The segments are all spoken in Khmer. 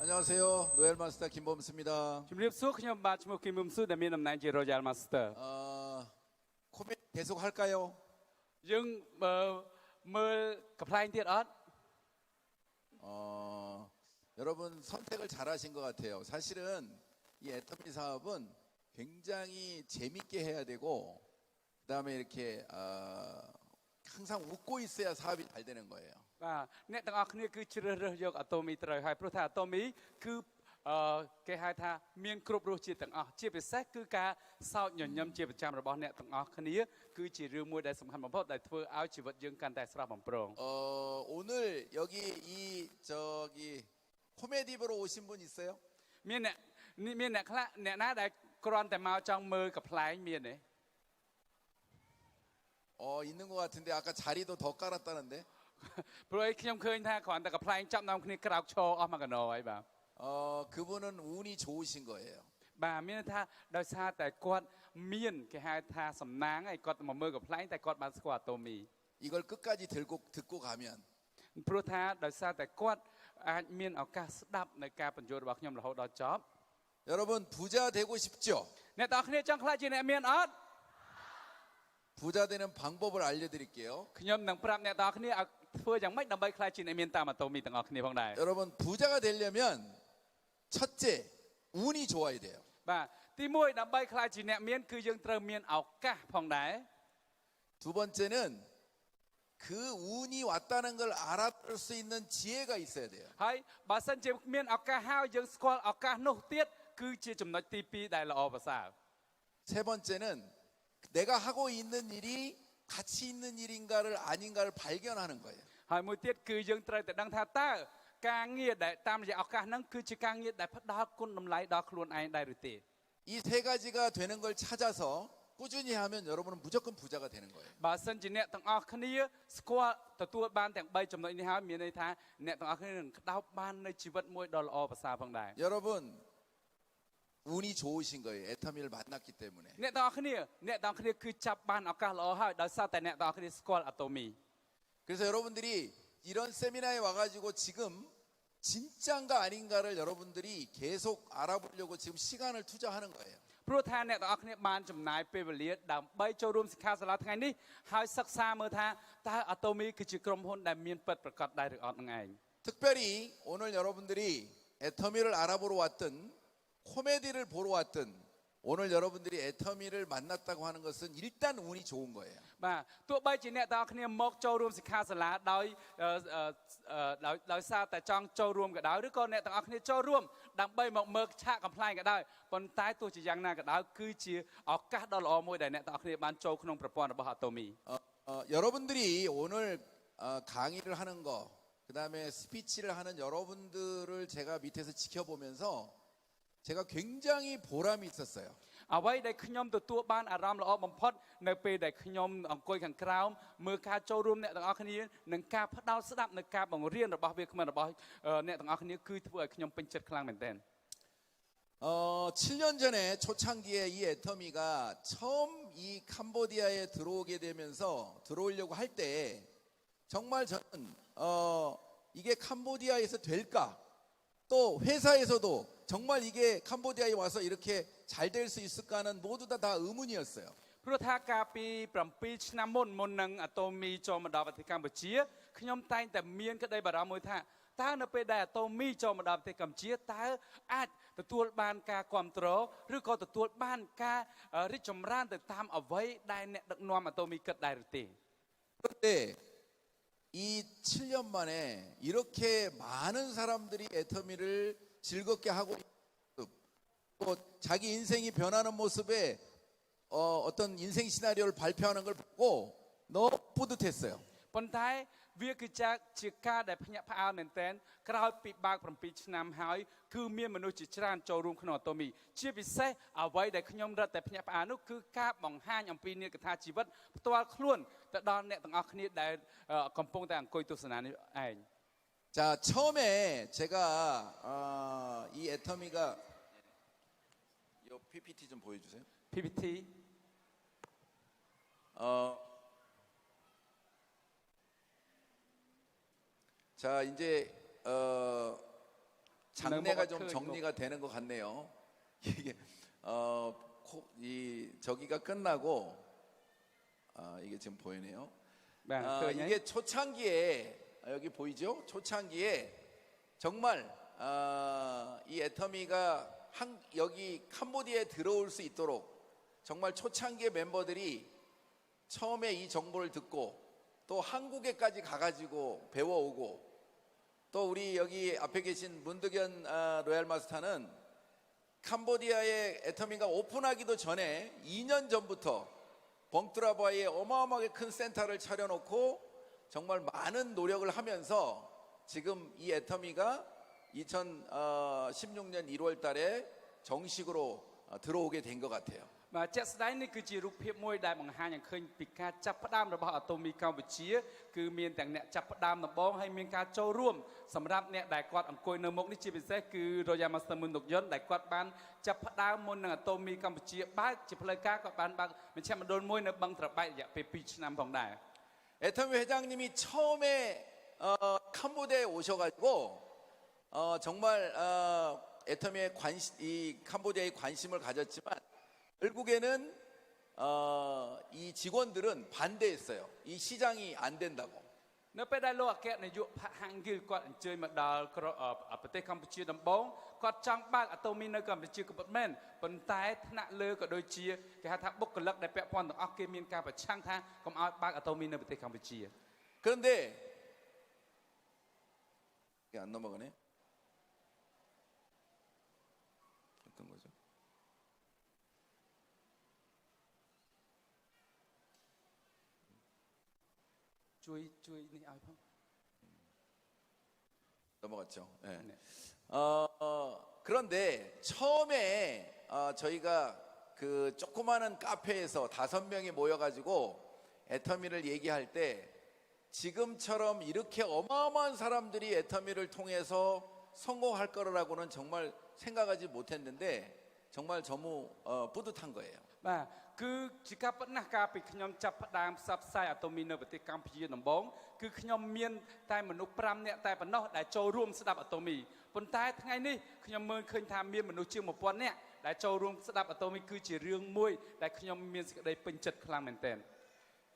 안녕하세요. 노엘 마스터 김범수입니다. ជំរាបសួរខ្ញុំបាទឈ្មោះគឹមមុំស៊ូដែលមានតំណែងជា Royal Master 코미디 계속 할까요? យើងមើលកំ pl ែងទៀតអត់ 여러분 선택을 잘하신 것 같아요. 사실은 이 애터미 사업은 굉장히 재밌게 해야 되고 그다음에 이렇게 항상 웃고 있어야 사업이 잘 되는 거예요. បាទអ្នកទាំងអស់គ្នាគឺជ្រើសរើសយកអាតូមីត្រូវហើយព្រោះថាអាតូមីគឺគេហៅថាមានគ្រប់រសជាតិទាំងអស់ជាពិសេសគឺការសោកញញឹមជាប្រចាំរបស់អ្នកទាំងអស់គ្នាគឺជារឿងមួយដែលសំខាន់បំផុតដែលធ្វើឲ្យជីវិតយើងកាន់តែស្រស់បំព្រង 오늘 여기 이 저기 코미디보러 오신 분 있어요? មានអ្នកខ្លះអ្នកណាដែលគ្រាន់តែមកចង់មើលកំ pl ែងមានទេ 있는 것 같은데 아까 자리도 더 깔았다는데. ព្រោះឯងខ្ញុំឃើញថាគ្រាន់តែកំ pl ែងចាប់នាំគ្នាក្រោកឈរអស់មួយកណោហើយបាទ 그분은 운이 좋으신 거예요. បាទមានថាដោយសារតែគាត់មានគេហៅថាសំណាងហើយគាត់មកមើលកំ pl ែងតែគាត់បានស្គាល់អាតូមី 이걸 끝까지 듣고 가면 ព្រោះថាដោយសារតែគាត់អាចមានឱកាសស្ដាប់នៅការបញ្យល់របស់ខ្ញុំរហូតដល់ចប់ 여러분 부자 되고 싶죠? អ្នកទាំងអស់គ្នាចង់ខ្លាចជាអ្នកមានអត់ 부자 되는 방법을 알려드릴게요. ខ្ញុំនឹងប្រាប់អ្នកទាំងអស់គ្នាឲ្យធ្វើយ៉ាងម៉េចដើម្បីខ្លាចជាអ្នកមានតាមអាតូមីទាំងអស់គ្នាផងដែរ 여러분 부자가 되려면 첫째 운이 좋아야 돼요. បាទទី1ដើម្បីខ្លាចជាអ្នកមានគឺយើងត្រូវមានឱកាសផងដែរ 두 번째는 그 운이 왔다는 걸 알아볼 수 있는 지혜가 있어야 돼요. ហើយបើសិនជាមានឱកាសហើយយើងស្គាល់ឱកាសនោះទៀតគឺជាចំណុចទី2ដែលល្អប្រសើរ 세 번째는 내가 하고 있는 일이 가치 있는 일인가를 아닌가를 발견하는 거예요. ហើយមួយទៀតគឺយើងត្រូវតែដឹងថាតើការងារដែលតាមរយៈឱកាសហ្នឹងគឺជាការងារដែលផ្ដល់គុណតម្លៃដល់ខ្លួនឯងដែរឬទេ 이 세 가지가 되는 걸 찾아서 꾸준히 하면 여러분은 무조건 부자가 되는 거예요. បើសិនជាអ្នកទាំងអស់គ្នាស្គាល់ទទួលបានទាំង3ចំណុចនេះហើយមានន័យថាអ្នកទាំងអស់គ្នានឹងក្តោបបាននៅជីវិតមួយដ៏ល្អប្រសើរផងដែរ 여러분 운이 좋으신 거예요. 애터미를 만났기 때문에. អ្នកទាំងអស់គ្នាគឺចាប់បានឱកាសល្អហើយដោយសារតែអ្នកទាំងអស់គ្នាស្គាល់អាតូមី 그래서 여러분들이 이런 세미나에 와가지고 지금 진짜인가 아닌가를 여러분들이 계속 알아보려고 지금 시간을 투자하는 거예요. ព្រោះថាអ្នកទាំងអស់គ្នាបានចំណាយពេលវេលាដើម្បីចូលរួមសិក្ខាសាលាថ្ងៃនេះហើយសិក្សាមើលថាតើអាតូមីគឺជាក្រុមហ៊ុនដែលមានពិតប្រាកដដែរឬអត់នឹងឯង 특별히 오늘 여러분들이 애터미를 알아보러 왔든 코미디를 보러 왔든 오늘 여러분들이 애터미를 만났다고 하는 것은 일단 운이 좋은 거예요. បាទទោះបីជាអ្នកទាំងអស់គ្នាមកចូលរួមសិក្ខាសាលាដោយសារតែចង់ចូលរួមក៏ដោយឬក៏អ្នកទាំងអស់គ្នាចូលរួមដើម្បីមកមើលឆាកកំ pl ែងក៏ដោយប៉ុន្តែទោះជាយ៉ាងណាក៏ដោយគឺជាឱកាសដ៏ល្អមួយដែលអ្នកទាំងអស់គ្នាបានចូលក្នុងប្រព័ន្ធរបស់អាតូមី 여러분들이 오늘 강의를 하는 거 그다음에 스피치를 하는 여러분들을 제가 밑에서 지켜보면서 제가 굉장히 보람이 있었어요. អ្វីដែលខ្ញុំទទួលបានអារម្មណ៍ល្អបំផុតនៅពេលដែលខ្ញុំអង្គុយខាងក្រោមមើលការចូលរួមអ្នកទាំងអស់គ្នានិងការផ្ដោតស្ដាប់នៅការបង្រៀនរបស់វាគ្មិនរបស់អ្នកទាំងអស់គ្នាគឺធ្វើឲ្យខ្ញុំពេញចិត្តខ្លាំងមែនទែន 7년 전에 초창기에 이 애터미가 처음 이 캄보디아에 들어오려고 할 때 정말 저는 이게 캄보디아에서 될까? 또 회사에서도 정말 이게 캄보디아에 와서 이렇게 잘 될 수 있을까는 모두 다 의문이었어요. ព្រោះថាកាលពី7ឆ្នាំមុននឹងអាតូមីចូលមកដល់ប្រទេសកម្ពុជាខ្ញុំតែងតែមានក្តីបារម្ភមួយថាតើនៅពេលដែលអាតូមីចូលមកដល់ប្រទេសកម្ពុជាតើអាចទទួលបានការគ្រប់គ្រងឬក៏ទទួលបានការរីកចម្រើនទៅតាមអ្វីដែលអ្នកដឹកនាំអាតូមីគិតដែរឬទេ 그런데 이 7년 만에 이렇게 많은 사람들이 애터미를 즐겁게 하고 또 자기 인생이 변하는 모습에 어떤 인생 시나리오를 발표하는 걸 보고 너무 뿌듯했어요. ប៉ុន្តែវាគឺជាការដែលភ្ញាក់ផ្អើលមែនទែនក្រោយពីបើក7ឆ្នាំហើយគឺមានមនុស្សជាច្រើនចូលរួមក្នុងអាតូមីជាពិសេសអ្វីដែលខ្ញុំរត់តែភ្ញាក់ផ្អើលនោះគឺការបង្ហាញអំពីនេកថាជីវិតផ្ទាល់ខ្លួនទៅដល់អ្នកទាំងអស់គ្នាដែលកំពុងតែអង្គុយទស្សនានេះឯង 자 처음에 제가 이 애터미가 이 PPT 좀 보여주세요. PPT 자 이제 장내가 좀 정리가 되는 것 같네요. 이게 이 저기가 끝나고 이게 지금 보이네요. 이게 초창기에 여기 보이죠? 초창기에 정말 이 애터미가 여기 캄보디아에 들어올 수 있도록 정말 초창기의 멤버들이 처음에 이 정보를 듣고 또 한국에까지 가가지고 배워오고 또 우리 여기 앞에 계신 문득연 로얄 마스터는 캄보디아의 애터미가 오픈하기도 전에 2년 전부터 벙투라바에 어마어마하게 큰 센터를 차려놓고 정말 많은 노력을 하면서 지금 이 애터미가 2016년 1월 달에 정식으로 들어오게 된 것 같아요. ជាក់ស្ដែងនេះគឺជារូបភាពមួយដែលបង្ហាញឲ្យឃើញពីការចាប់ផ្ដើមរបស់ Atomy កម្ពុជាគឺមានទាំងអ្នកចាប់ផ្ដើមដំបូងហើយមានការចូលរួមសម្រាប់អ្នកដែលគាត់អង្គុយនៅមុខនេះជាពិសេសគឺ Royal Master Moon Nok Yon ដែលគាត់បានចាប់ផ្ដើមមុននឹង Atomy កម្ពុជាបើកជាផ្លូវការគាត់បានបើកមជ្ឈមណ្ឌលមួយនៅបឹងត្របែករយៈពេល 2 ឆ្នាំផងដែរ 애터미 회장님이 처음에 캄보디아에 오셔가지고 정말 애터미의 이 캄보디아에 관심을 가졌지만 결국에는 이 직원들은 반대했어요. 이 시장이 안 된다고. នៅពេលដែលលោកអគ្គនាយកហាងហ្គីលគាត់អញ្ជើញមកដល់ប្រទេសកម្ពុជាដំបូងគាត់ចង់បើក Atomy នៅកម្ពុជាក៏ពិតមែនប៉ុន្តែថ្នាក់លើក៏ដូចជាគេហៅថាបុគ្គលិកដែលពាក់ព័ន្ធទាំងអស់គេមានការប្រឆាំងថាកុំឲ្យបើក Atomy នៅប្រទេសកម្ពុជា 그런데 이게 안 넘어가네. 어떤 거죠?ជួយនេះឲ្យផង 넘어갔죠. 네. 네. 그런데 처음에 저희가 그 조그마한 카페에서 5명이 모여가지고 애터미를 얘기할 때 지금처럼 이렇게 어마어마한 사람들이 애터미를 통해서 성공할 거라고는 정말 생각하지 못했는데 정말 너무 뿌듯한 거예요. បាទគឺជាការប៉ុណ្ណាការពីខ្ញុំចាប់ផ្ដើមផ្សព្វផ្សាយ Atomy នៅប្រទេសកម្ពុជាដំបូងគឺខ្ញុំមានតែមនុស្ស5នាក់តែប៉ុណ្ណោះដែលចូលរួមស្ដាប់ Atomy ប៉ុន្តែថ្ងៃនេះខ្ញុំមើលឃើញថាមានមនុស្សជាង 1000 នាក់ដែលចូលរួមស្ដាប់ Atomy គឺជារឿងមួយដែលខ្ញុំមានសេចក្តីពេញចិត្តខ្លាំងមែនទែន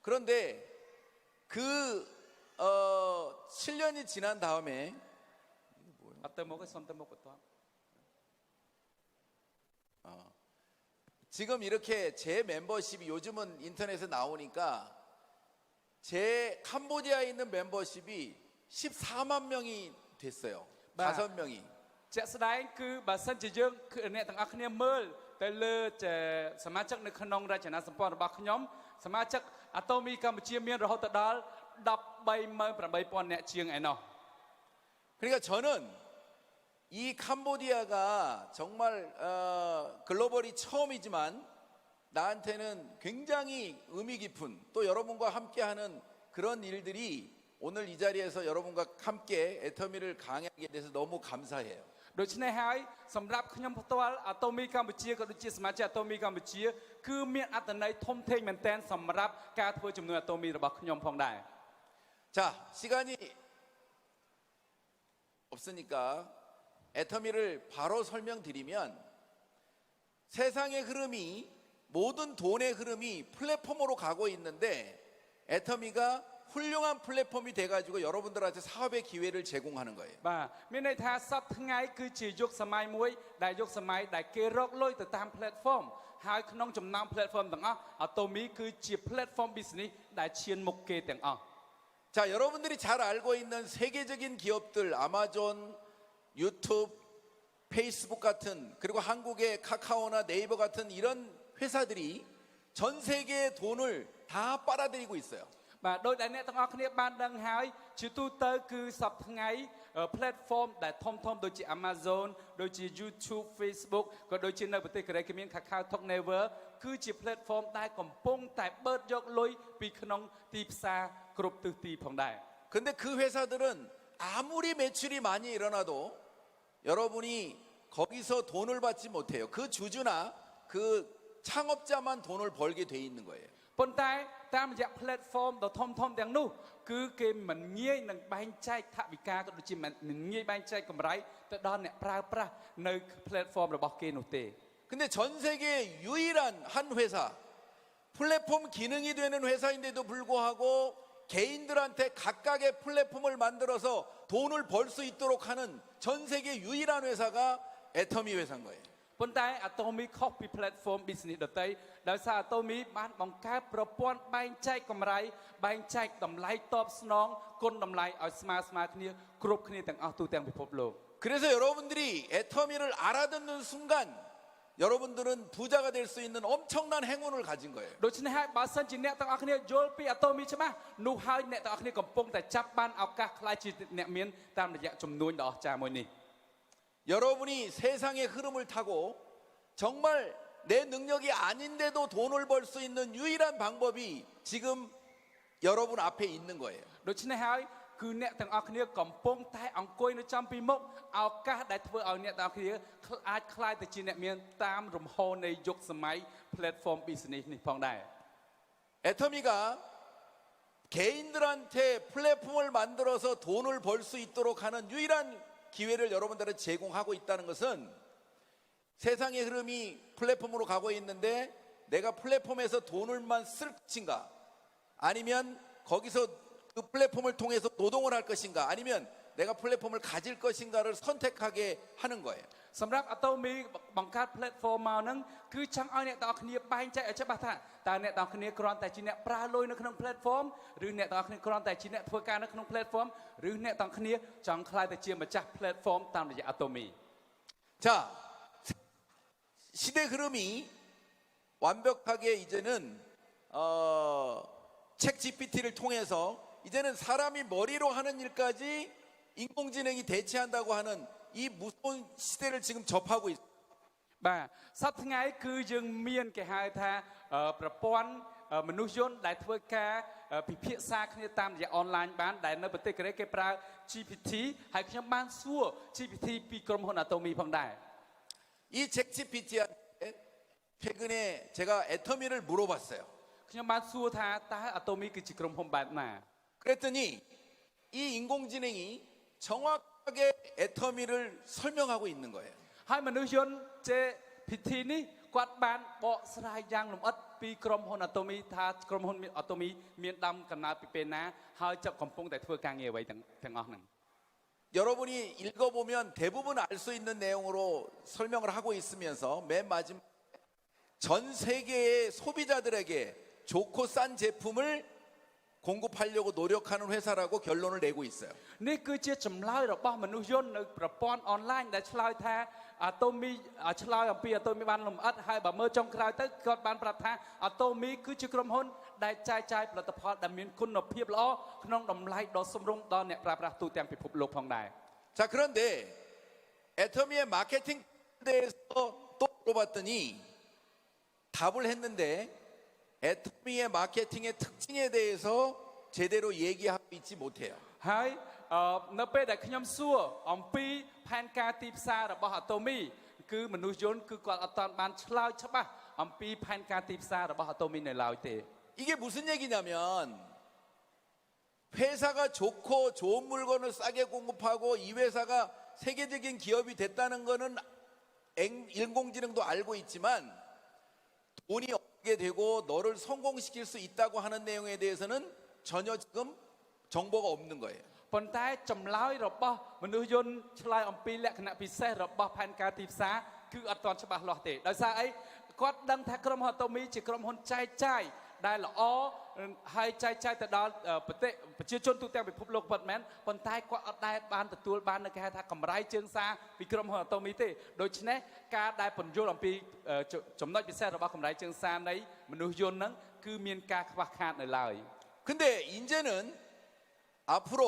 그런데 그 7년이 지난 다음에 អត់ទៅមុខទេសុំទៅមុខបន្ត 지금 이렇게 제 멤버십이 요즘은 인터넷에 나오니까 제 캄보디아에 있는 멤버십이 14만 명이 됐어요. 5명이. ជាក់ស្ដែងគឺបើសិនជាយើងគឺអ្នកទាំងអស់គ្នាមើលទៅលើសមាជិកនៅក្នុងរចនាសម្ព័ន្ធរបស់ខ្ញុំសមាជិក Atomy កម្ពុជាមានរហូតដល់ 138,000 នាក់ជាងឯណោះ 그러니까 저는 이 캄보디아가 정말 글로벌이 처음이지만 나한테는 굉장히 의미 깊은 또 여러분과 함께하는 그런 일들이 오늘 이 자리에서 여러분과 함께 애터미를 강하게 돼서 너무 감사해요. ដូច្នេះហើយសម្រាប់ខ្ញុំផ្ទាល់ Atomy កម្ពុជាក៏ដូចជាសមាជិក Atomy កម្ពុជាគឺមានអត្ថន័យធំធេងមែនទែនសម្រាប់ការធ្វើជំនួយ Atomy របស់ខ្ញុំផងដែរ 자, 시간이 없으니까 애터미를 바로 설명드리면 세상의 흐름이 모든 돈의 흐름이 플랫폼으로 가고 있는데 애터미가 훌륭한 플랫폼이 돼가지고 여러분들한테 사업의 기회를 제공하는 거예요. បាទមានន័យថាសប្តាហ៍ថ្ងៃគឺជាយុគសម័យមួយដែលយុគសម័យដែលគេរកលុយទៅតាម platform ហើយក្នុងចំណោម platform ទាំងអស់ Atomy គឺជា platform business ដែលឈានមុខគេទាំងអស់ 자, 여러분들이 잘 알고 있는 세계적인 기업들 아마존, 유튜브, 페이스북 같은 그리고 한국의 카카오나 네이버 같은 이런 회사들이 전 세계의 돈을 다 빨아들이고 있어요. បាទដោយដែលអ្នកទាំងអស់គ្នាបានដឹងហើយជាទូទៅគឺសប្តាហ៍ថ្ងៃ platform ដែលធំៗដូចជា Amazon ដូចជា YouTube Facebook ក៏ដូចជានៅប្រទេសកូរ៉េគេមាន KakaoTalk Naver គឺជា platform ដែលកំពុងតែបឺតយកលុយពីក្នុងទីផ្សារគ្រប់ទិសទីផងដែរ 근데 그 회사들은 아무리 매출이 많이 일어나도 여러분이 거기서 돈을 받지 못해요. 그 주주나 그 창업자만 돈을 벌게 돼 있는 거예요. ប៉ុន្តែតាមរយៈ platform ដ៏ធំៗទាំងនោះគឺគេមិនងាយនឹងបែងចែកថវិកាក៏ដូចជាមិនងាយបែងចែកកម្រៃទៅដល់អ្នកប្រើប្រាស់នៅ platform របស់គេនោះទេ 근데 전 세계 유일한 한 회사, 플랫폼 기능이 되는 회사인데도 불구하고 개인들한테 각각의 플랫폼을 만들어서 돈을 벌 수 있도록 하는 전 세계 유일한 회사가 애터미 회사인 거예요. ប៉ុន្តែ Atomy ខុសពី platform business ដទៃដោយសារ Atomy បានបង្កើតប្រព័ន្ធបែងចែកកម្រៃបែងចែកតម្លៃតបស្នងគុណតម្លៃឲ្យស្មើគ្នាគ្រប់គ្នាទាំងអស់ទូទាំងពិភពលោក 그래서 여러분들이 애터미를 알아듣는 순간 여러분들은 부자가 될 수 있는 엄청난 행운을 가진 거예요. ដូច្នេះហើយបើសិនជាអ្នកទាំងអស់គ្នាយល់ពី Atomy ច្បាស់នោះហើយអ្នកទាំងអស់គ្នាកំពុងតែចាប់បានឱកាសខ្លាចជាអ្នកមានតាមរយៈចំនួនដ៏អស្ចារ្យមួយនេះ 여러분이 세상의 흐름을 타고 정말 내 능력이 아닌데도 돈을 벌 수 있는 유일한 방법이 지금 여러분 앞에 있는 거예요. ដូច្នេះហើយគឺអ្នកទាំងអស់គ្នាកំពុងតែអង្គុយនៅចំពីមុខឱកាសដែលធ្វើឲ្យអ្នកទាំងអស់គ្នាអាចខ្លាយទៅជាអ្នកមានតាមរំហនៃយុគសម័យ platform business នេះផងដែរ 애터미가 개인들한테 플랫폼을 만들어서 돈을 벌 수 있도록 하는 유일한 기회를 여러분들한테 제공하고 있다는 것은 세상의 흐름이 플랫폼으로 가고 있는데 내가 플랫폼에서 돈을만 쓸 것인가 아니면 거기서 그 플랫폼을 통해서 노동을 할 것인가 아니면 내가 플랫폼을 가질 것인가를 선택하게 하는 거예요. សម្រាប់ Atomy បង្កើត platform មកហ្នឹងគឺចង់ឲ្យអ្នកទាំងអស់គ្នាបែងចែកឲ្យច្បាស់ថាតើអ្នកទាំងអស់គ្នាគ្រាន់តែជាអ្នកប្រើលុយនៅក្នុង platform ឬអ្នកទាំងអស់គ្នាគ្រាន់តែជាអ្នកធ្វើការនៅក្នុង platform ឬអ្នកទាំងអស់គ្នាចង់ខ្លាយទៅជាម្ចាស់ platform តាមរយៈ Atomy 자, 시대 흐름이 완벽하게 이제는 책 GPT를 통해서 이제는 사람이 머리로 하는 일까지 인공지능이 대체한다고 하는 이 무서운 시대를 지금 접하고 있습니다. បាទសប្តាហ៍ថ្ងៃគឺយើងមានគេហៅថាប្រព័ន្ធមនុស្សយន្តដែលធ្វើការពិភាក្សាគ្នាតាមរយៈ online បានដែលនៅប្រទេសកូរ៉េគេប្រើ GPT ហើយខ្ញុំបានសួរ GPT ពីក្រុមហ៊ុន Atomy ផងដែរ 이 책 GPT한테 최근에 제가 애터미를 물어봤어요. ខ្ញុំបានសួរថាតើ Atomy គឺជាក្រុមហ៊ុនបែបណា 그랬더니 이 인공지능이 정확하게 애터미를 설명하고 있는 거예요. ហើយមនុស្សយន្ត GPT នេះគាត់បានបកស្រាយយ៉ាងលម្អិតពីក្រុមហ៊ុន Atomy ថាក្រុមហ៊ុន Atomy មានដំកំណើតពីពេលណាហើយចាប់កំពុងតែធ្វើការងារអ្វីទាំងអស់ហ្នឹង 여러분이 읽어보면 대부분 알 수 있는 내용으로 설명을 하고 있으면서 맨 마지막에 전 세계의 소비자들에게 좋고 싼 제품을 공급하려고 노력하는 회사라고 결론을 내고 있어요. នេះគឺជាចម្លើយរបស់មនុស្សយន្តនៅប្រព័ន្ធ online ដែលឆ្លើយថា Atomy ឆ្លើយអំពី Atomy បានលម្អិតហើយបើមើលចុងក្រោយទៅគាត់បានប្រាប់ថា Atomy គឺជាក្រុមហ៊ុនដែលចែកចាយផលិតផលដែលមានគុណភាពល្អក្នុងតម្លៃដ៏សមរម្យដល់អ្នកប្រើប្រាស់ទូទាំងពិភពលោកផងដែរ 자, 그런데 애터미의 마케팅 대해서 또 물어봤더니 답을 했는데 애터미의 마케팅의 특징에 대해서 제대로 얘기하고 있지 못해요. ហើយនៅពេលដែលខ្ញុំសួរអំពីផែនការទីផ្សាររបស់ Atomy គឺមនុស្សយន្តគឺគាត់អត់ទាន់បានឆ្លើយច្បាស់អំពីផែនការទីផ្សាររបស់ Atomy នៅឡើយទេ 이게 무슨 얘기냐면 회사가 좋고 좋은 물건을 싸게 공급하고 이 회사가 세계적인 기업이 됐다는 거는 인공지능도 알고 있지만 돈이 얻게 되고 너를 성공시킬 수 있다고 하는 내용에 대해서는 전혀 지금 정보가 없는 거예요. ប៉ុន្តែចម្លើយរបស់មនុស្សយន្តឆ្លើយអំពីលក្ខណៈពិសេសរបស់ផែនការទីផ្សារគឺអត់ទាន់ច្បាស់លាស់ទេដោយសារអីគាត់ដឹងថាក្រុមហ៊ុន Atomy ជាក្រុមហ៊ុនចែកចាយដែលល្អហើយចែកចាយទៅដល់ប្រជាជនទូទាំងពិភពលោកពិតមែនប៉ុន្តែគាត់អត់ដែលបានទទួលបាននៅគេហៅថាកម្រៃជើងសារពីក្រុមហ៊ុន Atomy ទេដូច្នេះការដែលពន្យល់អំពីចំណុចពិសេសរបស់កម្រៃជើងសារនៃមនុស្សយន្តហ្នឹងគឺមានការខ្វះខាតនៅឡើយ 근데 이제는 앞으로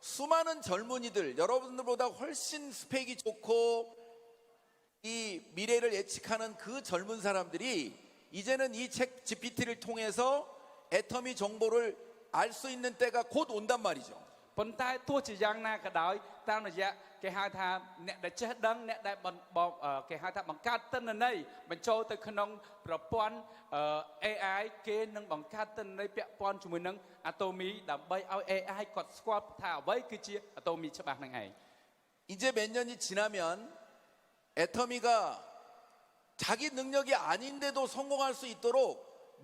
수많은 젊은이들 여러분들보다 훨씬 스펙이 좋고 이 미래를 예측하는 그 젊은 사람들이 이제는 이 책 GPT를 통해서 애터미 정보를 알 수 있는 때가 곧 온단 말이죠. ប៉ុន្តែទោះជាយ៉ាងណាក៏ដោយតាមរយៈគេហៅថាអ្នកដែលចេះដឹងអ្នកដែលគេហៅថាបង្កើតទិន្នន័យបញ្ចូលទៅក្នុងប្រព័ន្ធ AI គេនឹងបង្កើតទិន្នន័យពាក់ព័ន្ធជាមួយនឹង Atomy ដើម្បីឲ្យ AI គាត់ស្គាល់ថាអ្វីគឺជា Atomy ច្បាស់នឹងឯង 이제 몇 년이 지나면 애터미가 자기 능력이 아닌데도 성공할 수 있도록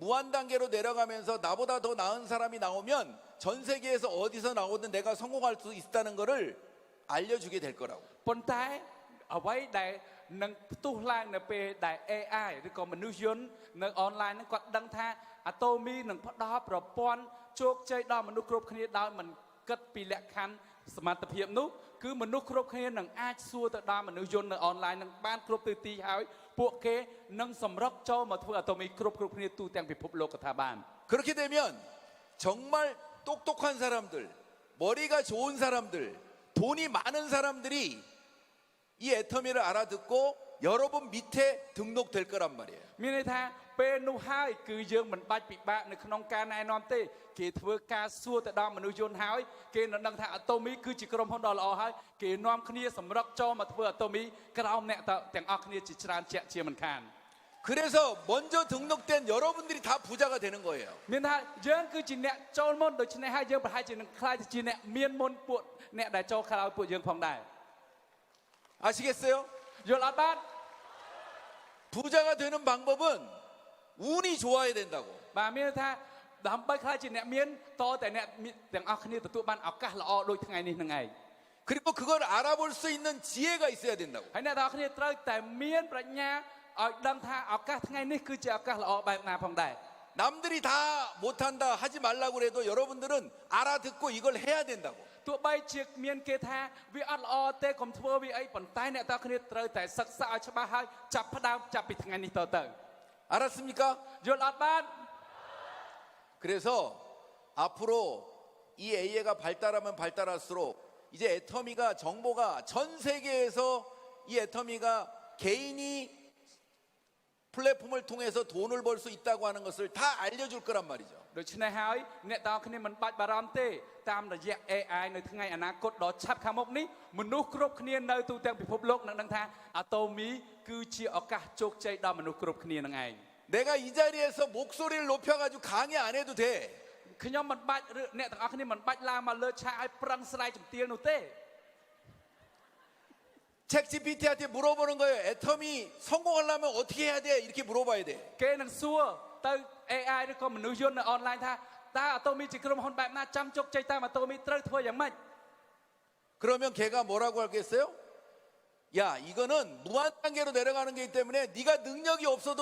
무한 단계로 내려가면서 나보다 더 나은 사람이 나오면 전 세계에서 어디서 나오든 내가 성공할 수 있다는 거를 알려주게 될 거라고. ប៉ុន្តែអ្វីដែលនឹងផ្ទុះឡើងនៅពេលដែល AI ឬក៏មនុស្សយន្តនៅ online ហ្នឹងគាត់ដឹងថា Atomy នឹងផ្ដល់ប្រព័ន្ធជោគជ័យដល់មនុស្សគ្រប់គ្នាដោយមិនគិតពីលក្ខខណ្ឌសមត្ថភាពនោះគឺមនុស្សគ្រប់គ្នានឹងអាចសួរទៅដល់មនុស្សយន្តនៅ online នឹងបានគ្រប់ទិសទីហើយពួកគេនឹងសម្រុកចូលមកធ្វើ Atomy គ្រប់គ្នាទូទាំងពិភពលោកថាបាន 그렇게 되면 정말 똑똑한 사람들, 머리가 좋은 사람들, 돈이 많은 사람들이 이 애터미를 알아듣고 여러분 밑에 등록될 거란 말이에요. មានន័យថាពេលនោះហើយគឺយើងមិនបាច់ពិបាកនៅក្នុងការណែនាំទេគេធ្វើការសួរទៅដល់មនុស្សយន្តហើយគេនឹងដឹងថា Atomy គឺជាក្រុមហ៊ុនដ៏ល្អហើយគេនាំគ្នាសម្រុកចូលមកធ្វើ Atomy ក្រោមអ្នកទាំងអស់គ្នាជាច្រើនជាក់ជាមិនខាន 그래서 먼저 등록된 여러분들이 다 부자가 되는 거예요. មានថាយើងគឺជាអ្នកចូលមុនដូច្នេះហើយយើងប្រហែលជានឹងខ្លាចទៅជាអ្នកមានមុនពួកអ្នកដែលចូលក្រោយពួកយើងផងដែរ 아시겠어요? យល់អត់បាទ 부자가 되는 방법은 운이 좋아야 된다고. បាទមានន័យថាដើម្បីខ្លាចជាអ្នកមានតតែអ្នកទាំងអស់គ្នាទទួលបានឱកាសល្អដូចថ្ងៃនេះនឹងឯង 그리고 그걸 알아볼 수 있는 지혜가 있어야 된다고. ហើយអ្នកទាំងអស់គ្នាត្រូវតែមានប្រាជ្ញាឲ្យដឹងថាឱកាសថ្ងៃនេះគឺជាឱកាសល្អបែបណាផងដែរ 남들이 다 못한다 하지 말라고 해도 여러분들은 알아듣고 이걸 해야 된다고. ទោះបីជាមានគេថាវាអត់ល្អទេកុំធ្វើវាអីប៉ុន្តែអ្នកទាំងអស់គ្នាត្រូវតែសិក្សាឲ្យច្បាស់ហើយចាប់ផ្ដើមចាប់ពីថ្ងៃនេះតទៅ 알았습니까? យល់អត់បាទ 그래서 앞으로 이 AI가 발달하면 발달할수록 이제 애터미가 정보가 전 세계에서 이 애터미가 개인이 플랫폼을 통해서 돈을 벌 수 있다고 하는 것을 다 알려줄 거란 말이죠. ដូច្នេះហើយអ្នកទាំងអស់គ្នាមិនបាច់បារម្ភទេតាមរយៈ AI នៅថ្ងៃអនាគតដ៏ឆាប់ខាងមុខនេះមនុស្សគ្រប់គ្នានៅទូទាំងពិភពលោកនឹងដឹងថា Atomy គឺជាឱកាសជោគជ័យដល់មនុស្សគ្រប់គ្នានឹងឯង 내가 이 자리에서 목소리를 높여가지고 강의 안 해도 돼. ខ្ញុំមិនបាច់អ្នកទាំងអស់គ្នាមិនបាច់ឡើងមកលើឆាកឲ្យប្រឹងស្រាយជំទាវនោះទេ 챗 GPT한테 물어보는 거예요. 애터미 성공하려면 어떻게 해야 돼? 이렇게 물어봐야 돼. គេនឹងសួរទៅ AI ឬក៏មនុស្សយន្តនៅ online ថាតើ Atomy ជាក្រុមហ៊ុនបែបណាចាំជោគជ័យតាម Atomy ត្រូវធ្វើយ៉ាងម៉េច 그러면 걔가 뭐라고 하겠어요? 야, 이거는 무한 단계로 내려가는 게기 때문에 네가 능력이 없어도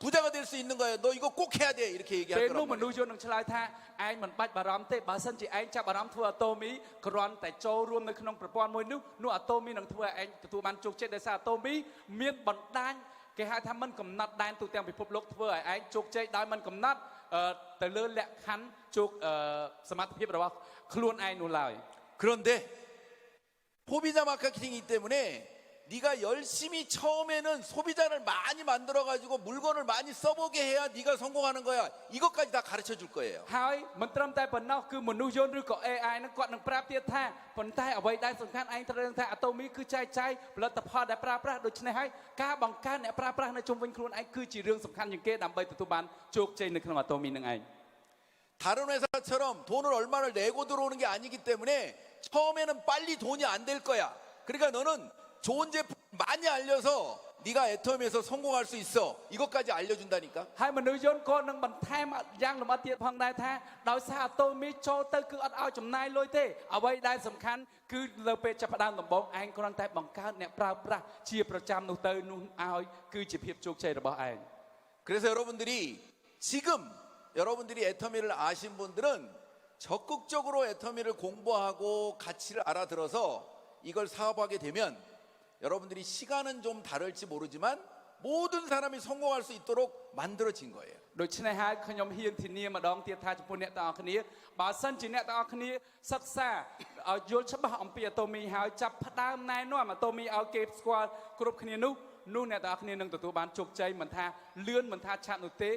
부자가 될 수 있는 거야. 너 이거 꼭 해야 돼. 이렇게 ពេល 얘기할 នោះ 거란 មនុស្សយន្តនឹងឆ្លើយថាឯងមិនបាច់បារម្ភទេបើសិនជាឯងចាប់អារម្មណ៍ធ្វើ Atomy គ្រាន់តែចូលរួមនៅក្នុងប្រព័ន្ធមួយនោះ Atomy នឹងធ្វើឲ្យឯងទទួលបានជោគជ័យដោយសារ Atomy មានបណ្ដាញគេហៅថាមិនកំណត់ដែនទូទាំងពិភពលោកធ្វើឲ្យឯងជោគជ័យដោយមិនកំណត់ទៅលើលក្ខខណ្ឌជោគសមត្ថភាពរបស់ខ្លួនឯងនោះឡើយ 그런데 소비자 마케팅이기 때문에 네가 열심히 처음에는 소비자를 많이 만들어가지고 물건을 많이 써보게 해야 네가 성공하는 거야. 이것까지 다 가르쳐 줄 거예요. ហើយមិនត្រឹមតែប៉ុណ្ណោះគឺមនុស្សយន្តឬក៏ AI ហ្នឹងគាត់នឹងប្រាប់ទៀតថាប៉ុន្តែអ្វីដែលសំខាន់ឯងត្រូវដឹងថា Atomy គឺចែកចាយផលិតផលដែលប្រើប្រាស់ដូច្នេះហើយការបង្កើនអ្នកប្រើប្រាស់នៅជុំវិញខ្លួនឯងគឺជារឿងសំខាន់ជាងគេដើម្បីទទួលបានជោគជ័យនៅក្នុង Atomy ហ្នឹងឯង 다른 회사처럼 돈을 얼마를 내고 들어오는 게 아니기 때문에 처음에는 빨리 돈이 안 될 거야. 그러니까 너는 좋은 제품 많이 알려서 네가 애터미에서 성공할 수 있어. 이것까지 알려준다니까. ហើយមនុស្សយន្តក៏នឹងបន្ថែមយ៉ាងលម្អិតទៀតផងដែរថាដោយសារ Atomy ចូលទៅគឺអត់ឲ្យចំណាយលុយទេអ្វីដែលសំខាន់គឺលើពេលចាប់ផ្ដើមដំបូងឯងគ្រាន់តែបង្កើតអ្នកប្រើប្រាស់ជាប្រចាំនោះទៅនោះឲ្យគឺជាភាពជោគជ័យរបស់ឯង 그래서 여러분들이 애터미를 아신 분들은 적극적으로 애터미를 공부하고 가치를 알아들어서 이걸 사업하게 되면 여러분들이 시간은 좀 다를지 모르지만 모든 사람이 성공할 수 있도록 만들어진 거예요. ដូច្នេះហើយខ្ញុំហ៊ានធានាម្ដងទៀតថាចំពោះអ្នកទាំងអស់គ្នាបើសិនជាអ្នកទាំងអស់គ្នាសិក្សាឲ្យយល់ច្បាស់អំពី Atomy ហើយចាប់ផ្ដើមណែនាំ Atomy ឲ្យគេស្គាល់គ្រប់គ្នានោះអ្នកទាំងអស់គ្នានឹងទទួលបានជោគជ័យមិនថាលឿនមិនថាឆាប់នោះទេ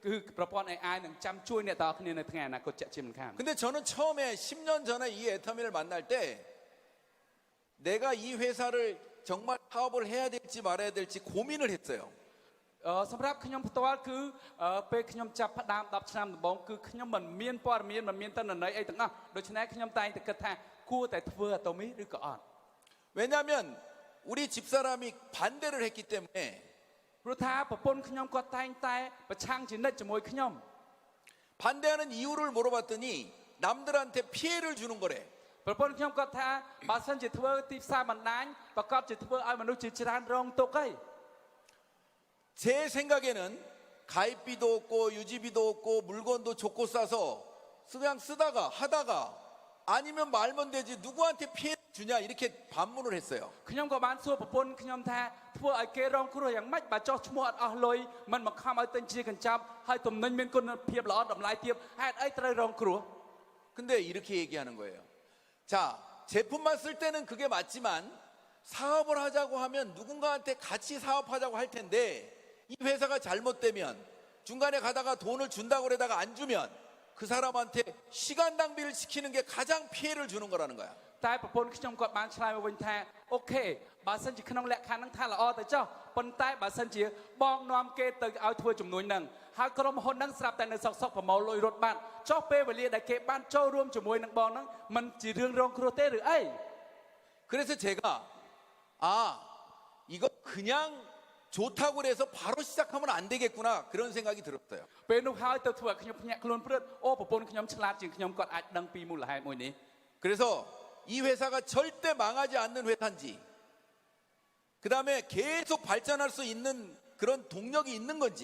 គឺប្រព័ន្ធ AI នឹងចាំជួយអ្នកទាំងអស់គ្នានៅថ្ងៃអនាគតជាក់ជាមិនខាន 근데 저는 처음에 10년 전에 이 애터미를 만날 때 내가 이 회사를 정말 사업을 해야 될지 말아야 될지 고민을 했어요. សម្រាប់ខ្ញុំផ្ទាល់គឺពេលខ្ញុំចាប់ផ្ដើម10ឆ្នាំដំបូងគឺខ្ញុំមិនមានព័ត៌មានមិនមានតនន័យអីទាំងអស់ដូច្នេះខ្ញុំតែងតែគិតថាគួរតែធ្វើអាតូមីឬក៏អត់ 왜냐하면 우리 집사람이 반대를 했기 때문에 ព្រោះថាប្រពន្ធខ្ញុំគាត់តែងតែប្រឆាំងជានិច្ចជាមួយខ្ញុំ 반대하는 이유를 물어봤더니 남들한테 피해를 주는 거래. ប្រពន្ធខ្ញុំគាត់ថាបើសិនជាធ្វើទីផ្សារបណ្ដាញប្រកបជាធ្វើឲ្យមនុស្សជាច្រើនរងទុក្ខហើយ 제 생각에는 가입비도 없고 유지비도 없고 물건도 좋고 싸서 그냥 쓰다가 하다가 아니면 말면 되지 누구한테 피해 주냐 이렇게 반문을 했어요. ខ្ញុំក៏បានសួរប្រពន្ធខ្ញុំថាធ្វើឲ្យគេរងគ្រោះយ៉ាងម៉េចបើចោះឈ្មោះអត់អស់លុយមិនមកខំឲ្យទិញជាកញ្ចប់ហើយទំនិញមានគុណភាពល្អតម្លៃទាបហេតុអីត្រូវរងគ្រោះ 근데 이렇게 얘기하는 거예요. 자, 제품만 쓸 때는 그게 맞지만 사업을 하자고 하면 누군가한테 같이 사업하자고 할 텐데 이 회사가 잘못되면 중간에 가다가 돈을 준다고 그러다가 안 주면 그 사람한테 시간 낭비를 시키는 게 가장 피해를 주는 거라는 거야. តែប្រពន្ធខ្ញុំគាត់បានឆ្លើយមកវិញថាអូខេបើសិនជាក្នុងលក្ខខណ្ឌហ្នឹងថាល្អទៅចុះប៉ុន្តែបើសិនជាបងនាំគេទៅឲ្យធ្វើជំនួយហ្នឹងហើយក្រុមហ៊ុនហ្នឹងស្រាប់តែនៅសុកប្រមូលលុយរត់បាត់ចុះពេលវេលាដែលគេបានចូលរួមជាមួយនឹងបងហ្នឹងมันជារឿងរងគ្រោះទេឬអី 그래서 제가 아 이거 그냥 좋다고 그래서 바로 시작하면 안 되겠구나 그런 생각이 들었어요. ពេលនោះហើយទៅធ្វើឲ្យខ្ញុំភ្ញាក់ខ្លួនព្រឹតអូប្រពន្ធខ្ញុំឆ្លាតជាងខ្ញុំគាត់អាចដឹងពីមូលហេតុមួយនេះ 그래서 이 회사가 절대 망하지 않는 회사인지 그 다음에 계속 발전할 수 있는 그런 동력이 있는 건지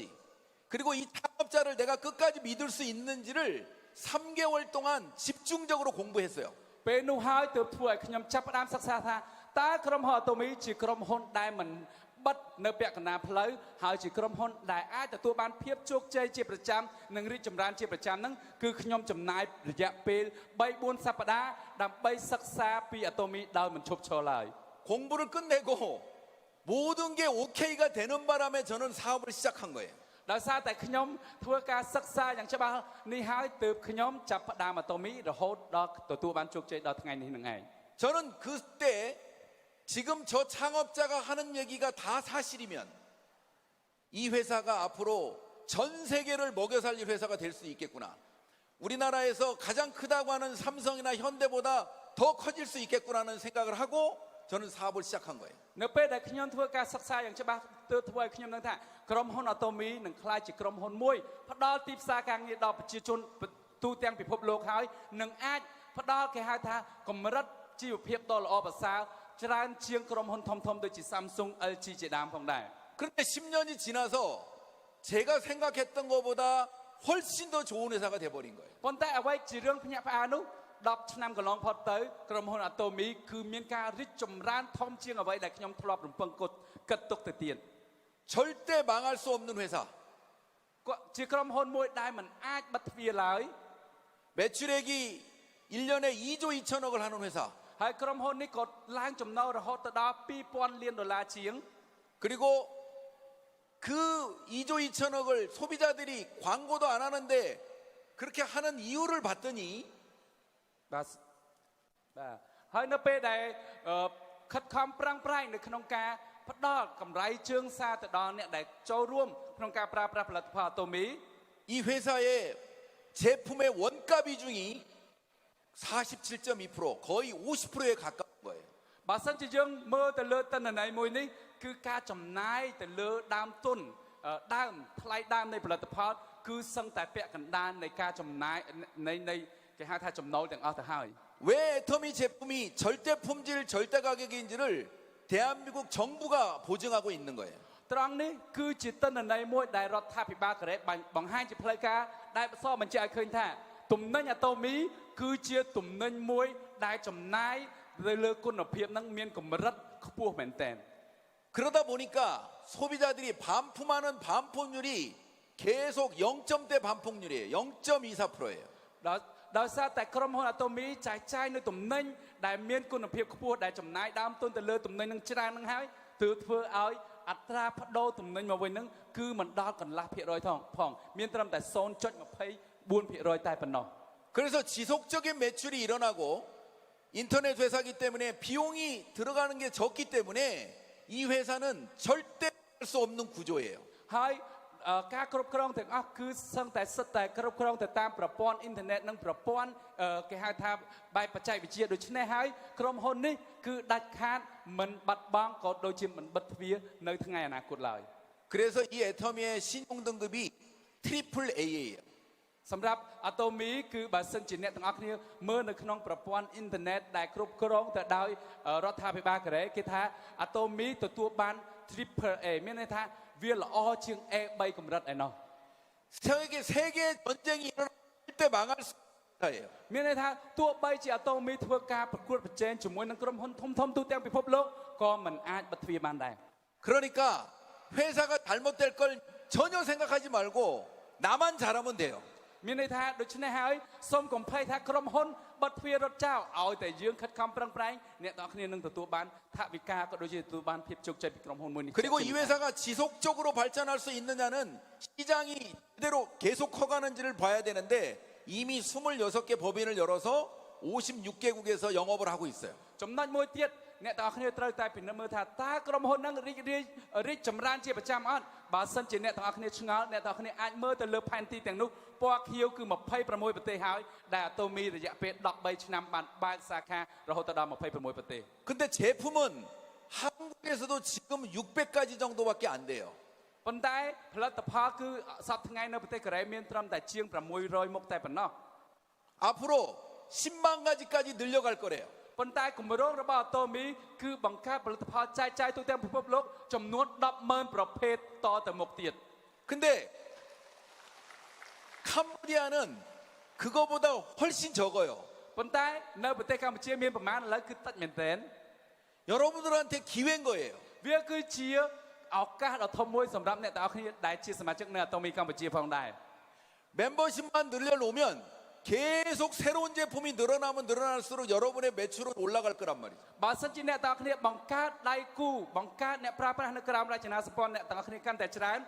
그리고 이 창업자를 내가 끝까지 믿을 수 있는지를 3개월 동안 집중적으로 공부했어요. ពេលនោះហើយទៅធ្វើឲ្យខ្ញុំចាប់ផ្ដើមសិក្សាថាតើក្រុមហ៊ុនអាតូមីជាក្រុមហ៊ុនដែលមិនបិទនៅពាក់កណ្ដាលផ្លូវហើយជាក្រុមហ៊ុនដែលអាចទទួលបានភាពជោគជ័យជាប្រចាំនិងរីកចម្រើនជាប្រចាំហ្នឹងគឺខ្ញុំចំណាយរយៈពេល 3-4 សប្ដាហ៍ដើម្បីសិក្សាពីអាតូមីដោយមិនឈប់ឈរឡើយ 공부를 끝내고 모든 게 오케이가 되는 바람에 저는 사업을 시작한 거예요. ដោយសារតែខ្ញុំធ្វើការសិក្សាយ៉ាងច្បាស់នេះហើយទើបខ្ញុំចាប់ផ្ដើមអាតូមីរហូតដល់ទទួលបានជោគជ័យដល់ថ្ងៃនេះនឹងឯង 저는 그때 지금 저 창업자가 하는 얘기가 다 사실이면 이 회사가 앞으로 전 세계를 먹여 살릴 회사가 될 수 있겠구나. 우리나라에서 가장 크다고 하는 삼성이나 현대보다 더 커질 수 있겠구나는 생각을 하고 저는 사업을 시작한 거예요. នៅពេលដែលខ្ញុំធ្វើការសិក្សាយ៉ាងច្បាស់ទើបធ្វើឲ្យខ្ញុំដឹងថាក្រុមហ៊ុនអាតូមីនឹងក្លាយជាក្រុមហ៊ុនមួយផ្ដល់ទីផ្សារការងារដល់ប្រជាជនទូទាំងពិភពលោកហើយនឹងអាចផ្ដល់គេហៅថាកម្រិតជីវភាពដ៏ល្អប្រសើរច្រើនជាងក្រុមហ៊ុនធំៗដូចជា Samsung LG ជាដើមផងដែរ 그런데 10년이 지나서 제가 생각했던 것보다 훨씬 더 좋은 회사가 돼버린 거예요. ប៉ុន្តែអ្វីជារឿងភ្ញាក់ផ្អើលនោះ10ឆ្នាំកន្លងផុតទៅក្រុមហ៊ុនអាតូមីគឺមានការរីកចម្រើនធំជាងអ្វីដែលខ្ញុំធ្លាប់រំពឹងគិតទុកទៅទៀត 절대 망할 수 없는 회사. គាត់ជាក្រុមហ៊ុនមួយដែលមិនអាចបិទទ្វារឡើយ 매출액이 1년에 2조 2천억을 하는 회사. ហើយក្រុមហ៊ុននេះក៏ឡើងចំណូលរហូតទៅដល់ $2,000 លានជាង 그리고 그 2조 2천억을 소비자들이 광고도 안 하는데 그렇게 하는 이유를 봤더니 បាទហើយនៅពេលដែលខិតខំប្រឹងប្រែងនៅក្នុងការផ្ដល់កម្រៃជើងសារទៅដល់អ្នកដែលចូលរួមក្នុងការប្រើប្រាស់ផលិតផលអាតូមី 이 회사의 제품의 원가 비중이 47.2% 거의 50%에 가까운 거예요. បើសិនជាយើងមើលទៅលើតនន័យមួយនេះគឺការចំណាយទៅលើដើមទុនដើមថ្លៃដើមនៃផលិតផលគឺសឹងតែពាក់កណ្ដាលនៃការចំណាយនៃគេហៅថាចំណូលទាំងអស់ទៅហើយ 왜 애터미 제품이 절대 품질 절대 가격인지를 대한민국 정부가 보증하고 있는 거예요. ត្រង់នេះគឺជាតនន័យមួយដែលរដ្ឋាភិបាលកូរ៉េបង្ហាញជាផ្លូវការដែលសរបញ្ជាក់ឲ្យឃើញថាទំនិញអាតូមីគឺជាទំនិញមួយដែលចំណាយទៅលើគុណភាពនឹងមានកម្រិតខ្ពស់មែនទែន 그러다 보니까 소비자들이 반품하는 반품률이 계속 0점대 반품률이에요. 0.24%예요. ដោយសារតែក្រុមហ៊ុនអាតូមីចែកចាយនៅទំនិញដែលមានគុណភាពខ្ពស់ដែលចំណាយដើមទុនទៅលើទំនិញនឹងច្រើននឹងហើយទើបធ្វើឲ្យ อัตราพดอตุ่มนินมาไว้นึงคือมันดอดกันละเพียรอยทองพองมีตรมแต่โซนจดมาเพย์บุญเพียรอยใต้ปนนอ 그래서 지속적인 매출이 일어나고 인터넷 회사기 때문에 비용이 들어가는 게 적기 때문에 이 회사는 절대 할 수 없는 구조예요. ហើយការគ្រប់គ្រងទាំងអស់គឺសឹងតែសិតតែគ្រប់គ្រងទៅតាមប្រព័ន្ធអ៊ីនធឺណិតនិងប្រព័ន្ធគេហៅថាបែបបច្ចេកវិទ្យាដូច្នេះហើយក្រុមហ៊ុននេះគឺដាច់ខាតមិនបាត់បង់ក៏ដូចជាមិនបិទទ្វារនៅថ្ងៃអនាគតឡើយ 그래서 이 애터미의 신용 등급이 트리플 A예요. សម្រាប់អាតូមីគឺបើសិនជាអ្នកទាំងអស់គ្នាមើលនៅក្នុងប្រព័ន្ធអ៊ីនធឺណិតដែលគ្រប់គ្រងទៅដោយរដ្ឋាភិបាលកូរ៉េគេថាអាតូមីទទួលបាន Triple A មានន័យថាវាល្អជាង A3 កម្រិតឯណោះ 세계 전쟁이 일어날 때 망할 수 있어요. មានន័យថាទោះបីជាអាតូមីធ្វើការប្រកួតប្រជែងជាមួយនឹងក្រុមហ៊ុនធំៗទូទាំងពិភពលោកក៏មិនអាចបិទទ្វារបានដែរ 그러니까 회사가 잘못될 걸 전혀 생각하지 말고 나만 잘하면 돼요. មានន័យថាដូច្នេះហើយសូមកុំភ័យថាក្រុមហ៊ុនបិទទ្វាររត់ចោលឲ្យតែយើងខិតខំប្រឹងប្រែងអ្នកទាំងអស់គ្នានឹងទទួលបានថវិកាក៏ដូចជាទទួលបានភាពជោគជ័យពីក្រុមហ៊ុនមួយនេះ 그리고 이 회사가 지속적으로 발전할 수 있느냐는 시장이 그대로 계속 커가는지를 봐야 되는데 이미 26개 법인을 열어서 56개국에서 영업을 하고 있어요. ចំណុចមួយទៀតអ្នកទាំងអស់គ្នាត្រូវតែពិនិត្យមើលថាតើក្រុមហ៊ុននឹងរីកចម្រើនជាប្រចាំអត់បើសិនជាអ្នកទាំងអស់គ្នាឆ្ងល់អ្នកទាំងអស់គ្នាអាចមើលទៅលើផែនទីទាំងនោះពណ៌ខៀវគឺ26ប្រទេសហើយដែលអាតូមីរយៈពេល13ឆ្នាំបានបើកសាខារហូតដល់26ប្រទេស 근데 제품은 한국에서도 지금 600가지 정도밖에 안 돼요. ប៉ុន្តែផលិតផលគឺសប្តាហ៍ថ្ងៃនៅប្រទេសកូរ៉េមានត្រឹមតែជាង600មុខតែប៉ុណ្ណោះ 앞으로 10만 가지까지 늘려갈 거래요. ប៉ុន្តែគម្រោងរបស់អាតូមីគឺបង្កើតផលិតផលចែកចាយទូទាំងពិភពលោកចំនួន100000ប្រភេទតទៅមុខទៀត 근데 캄보디아는 그거보다 훨씬 적어요. ប៉ុន្តែនៅប្រទេសកម្ពុជាមានប្រមាណឥឡូវគឺតិចមែនទែន 여러분들한테 기회인 거예요. វាគឺជាឱកាសដ៏ធំមួយសម្រាប់អ្នកទាំងអស់គ្នាដែលជាសមាជិកនៅអាតូមីកម្ពុជាផងដែរ 멤버십만 늘려놓으면 계속 새로운 제품이 늘어나면 늘어날수록 여러분의 매출은 올라갈 거란 말이죠. បើសិនជាអ្នកទាំងអស់គ្នាបង្កើតដៃគូបង្កើតអ្នកប្រើប្រាស់នៅក្រោមរចនាសម្ព័ន្ធអ្នកទាំងអស់គ្នាកាន់តែច្រើន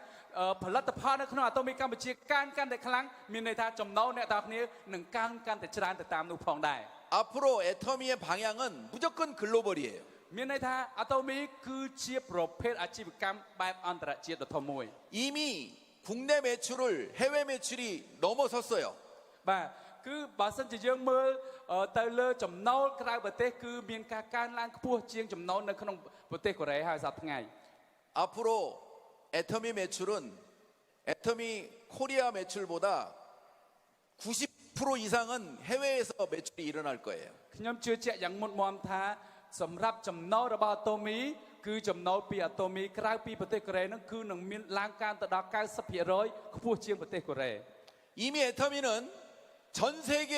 ផលិតផលនៅក្នុងអាតូមីកម្ពុជាកាន់តែខ្លាំងមានន័យថាចំណូលអ្នកទាំងអស់គ្នានឹងកាន់តែច្រើនទៅតាមនោះផងដែរ 앞으로 애터미의 방향은 무조건 글로벌이에요. មានន័យថាអាតូមីគឺជាប្រភេទអាជីវកម្មបែបអន្តរជាតិដ៏ធំមួយ 이미 국내 매출을 해외 매출이 넘어섰어요. បាទគឺបើសិនជាយើងមើលទៅលើចំណូលក្រៅប្រទេសគឺមានការកើនឡើងខ្ពស់ជាងចំណូលនៅក្នុងប្រទេសកូរ៉េហើយសប្តាហ៍ថ្ងៃ 앞으로 애터미 매출은 애터미 코리아 매출보다 90% 이상은 해외에서 매출이 일어날 거예요. ខ្ញុំជឿជាក់យ៉ាងមុតមមថាសម្រាប់ចំណូលរបស់អាតូមីគឺចំណូលពីអាតូមីក្រៅពីប្រទេសកូរ៉េនឹងគឺនឹងមានឡើងកើនទៅដល់ 90% ខ្ពស់ជាងប្រទេសកូរ៉េ 이미 애터미는 전 세계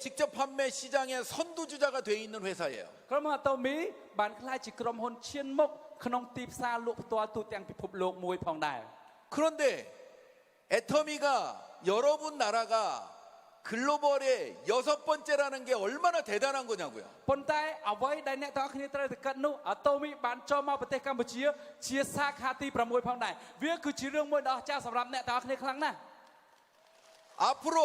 직접 판매 시장의 선두주자가 돼 있는 회사예요. ក្រុមហ៊ុនអាតូមីបានក្លាយជាក្រុមហ៊ុនឈានមុខក្នុងទីផ្សារលក់ផ្ទាល់ទូទាំងពិភពលោកមួយផងដែរ 그런데 애터미가 여러분 나라가 글로벌의 6번째라는 게 얼마나 대단한 거냐고요. ប៉ុន្តែអ្វីដែលអ្នកទាំងអស់គ្នាត្រូវតែគិតនោះអាតូមីបានចូលមកប្រទេសកម្ពុជាជាសាខាទី6ផងដែរវាគឺជារឿងមួយដ៏អស្ចារ្យសម្រាប់អ្នកទាំងអស់គ្នាខ្លាំងណាស់ 앞으로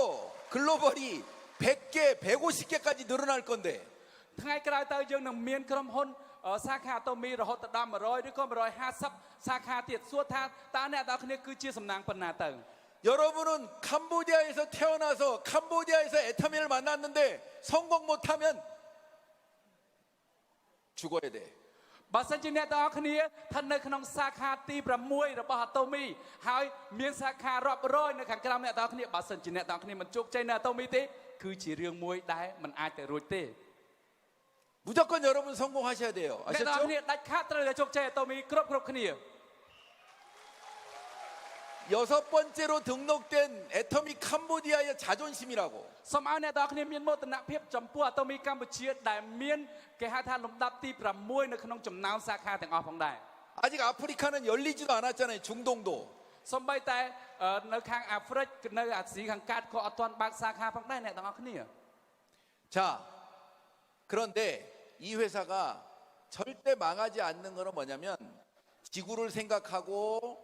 글로벌이 100개, 150개까지 늘어날 건데 ថ្ងៃក្រោយទៅយើងនឹងមានក្រុមហ៊ុនសាខាអាតូមីរហូតដល់100ឬក៏150សាខាទៀតសួរថាតើអ្នកទាំងអស់គ្នាគឺជាសំណាងប៉ុណ្ណាទៅ 여러분은 캄보디아에서 태어나서 캄보디아에서 애터미를 만났는데 성공 못하면 죽어야 돼. បើសិនជាអ្នកទាំងអស់គ្នាស្ថិតនៅក្នុងសាខាទី6របស់អាតូមីហើយមានសាខារាប់រយនៅខាងក្រោមអ្នកទាំងអស់គ្នាបើសិនជាអ្នកទាំងអស់គ្នាមិនជោគជ័យនៅអាតូមីទេគឺជារឿងមួយដែលមិនអាចទៅរួចទេ 무조건 여러분 성공하셔야 돼요. អ្នកទាំងអស់ 아셨죠? គ្នាដាច់ខាតត្រូវតែជោគជ័យអាតូមីគ្រប់គ្នា 6번째로 등록된 애터미 캄보디아의 자존심이라고. សូមឲ្យអ្នកទាំងអស់គ្នាមានមោទនភាពចំពោះអាតូមីកម្ពុជាដែលមានគេហៅថាលំដាប់ទី6នៅក្នុងចំណោមសាខាទាំងអស់ផងដែរ 아직 아프리카는 열리지도 않았잖아요. 중동도. សូម្បីតែនៅខាងអាហ្វ្រិកនៅអាស៊ីខាងកើតក៏អត់ទាន់បើកសាខាផងដែរអ្នកទាំងអស់គ្នា 자, 그런데 이 회사가 절대 망하지 않는 거는 뭐냐면 지구를 생각하고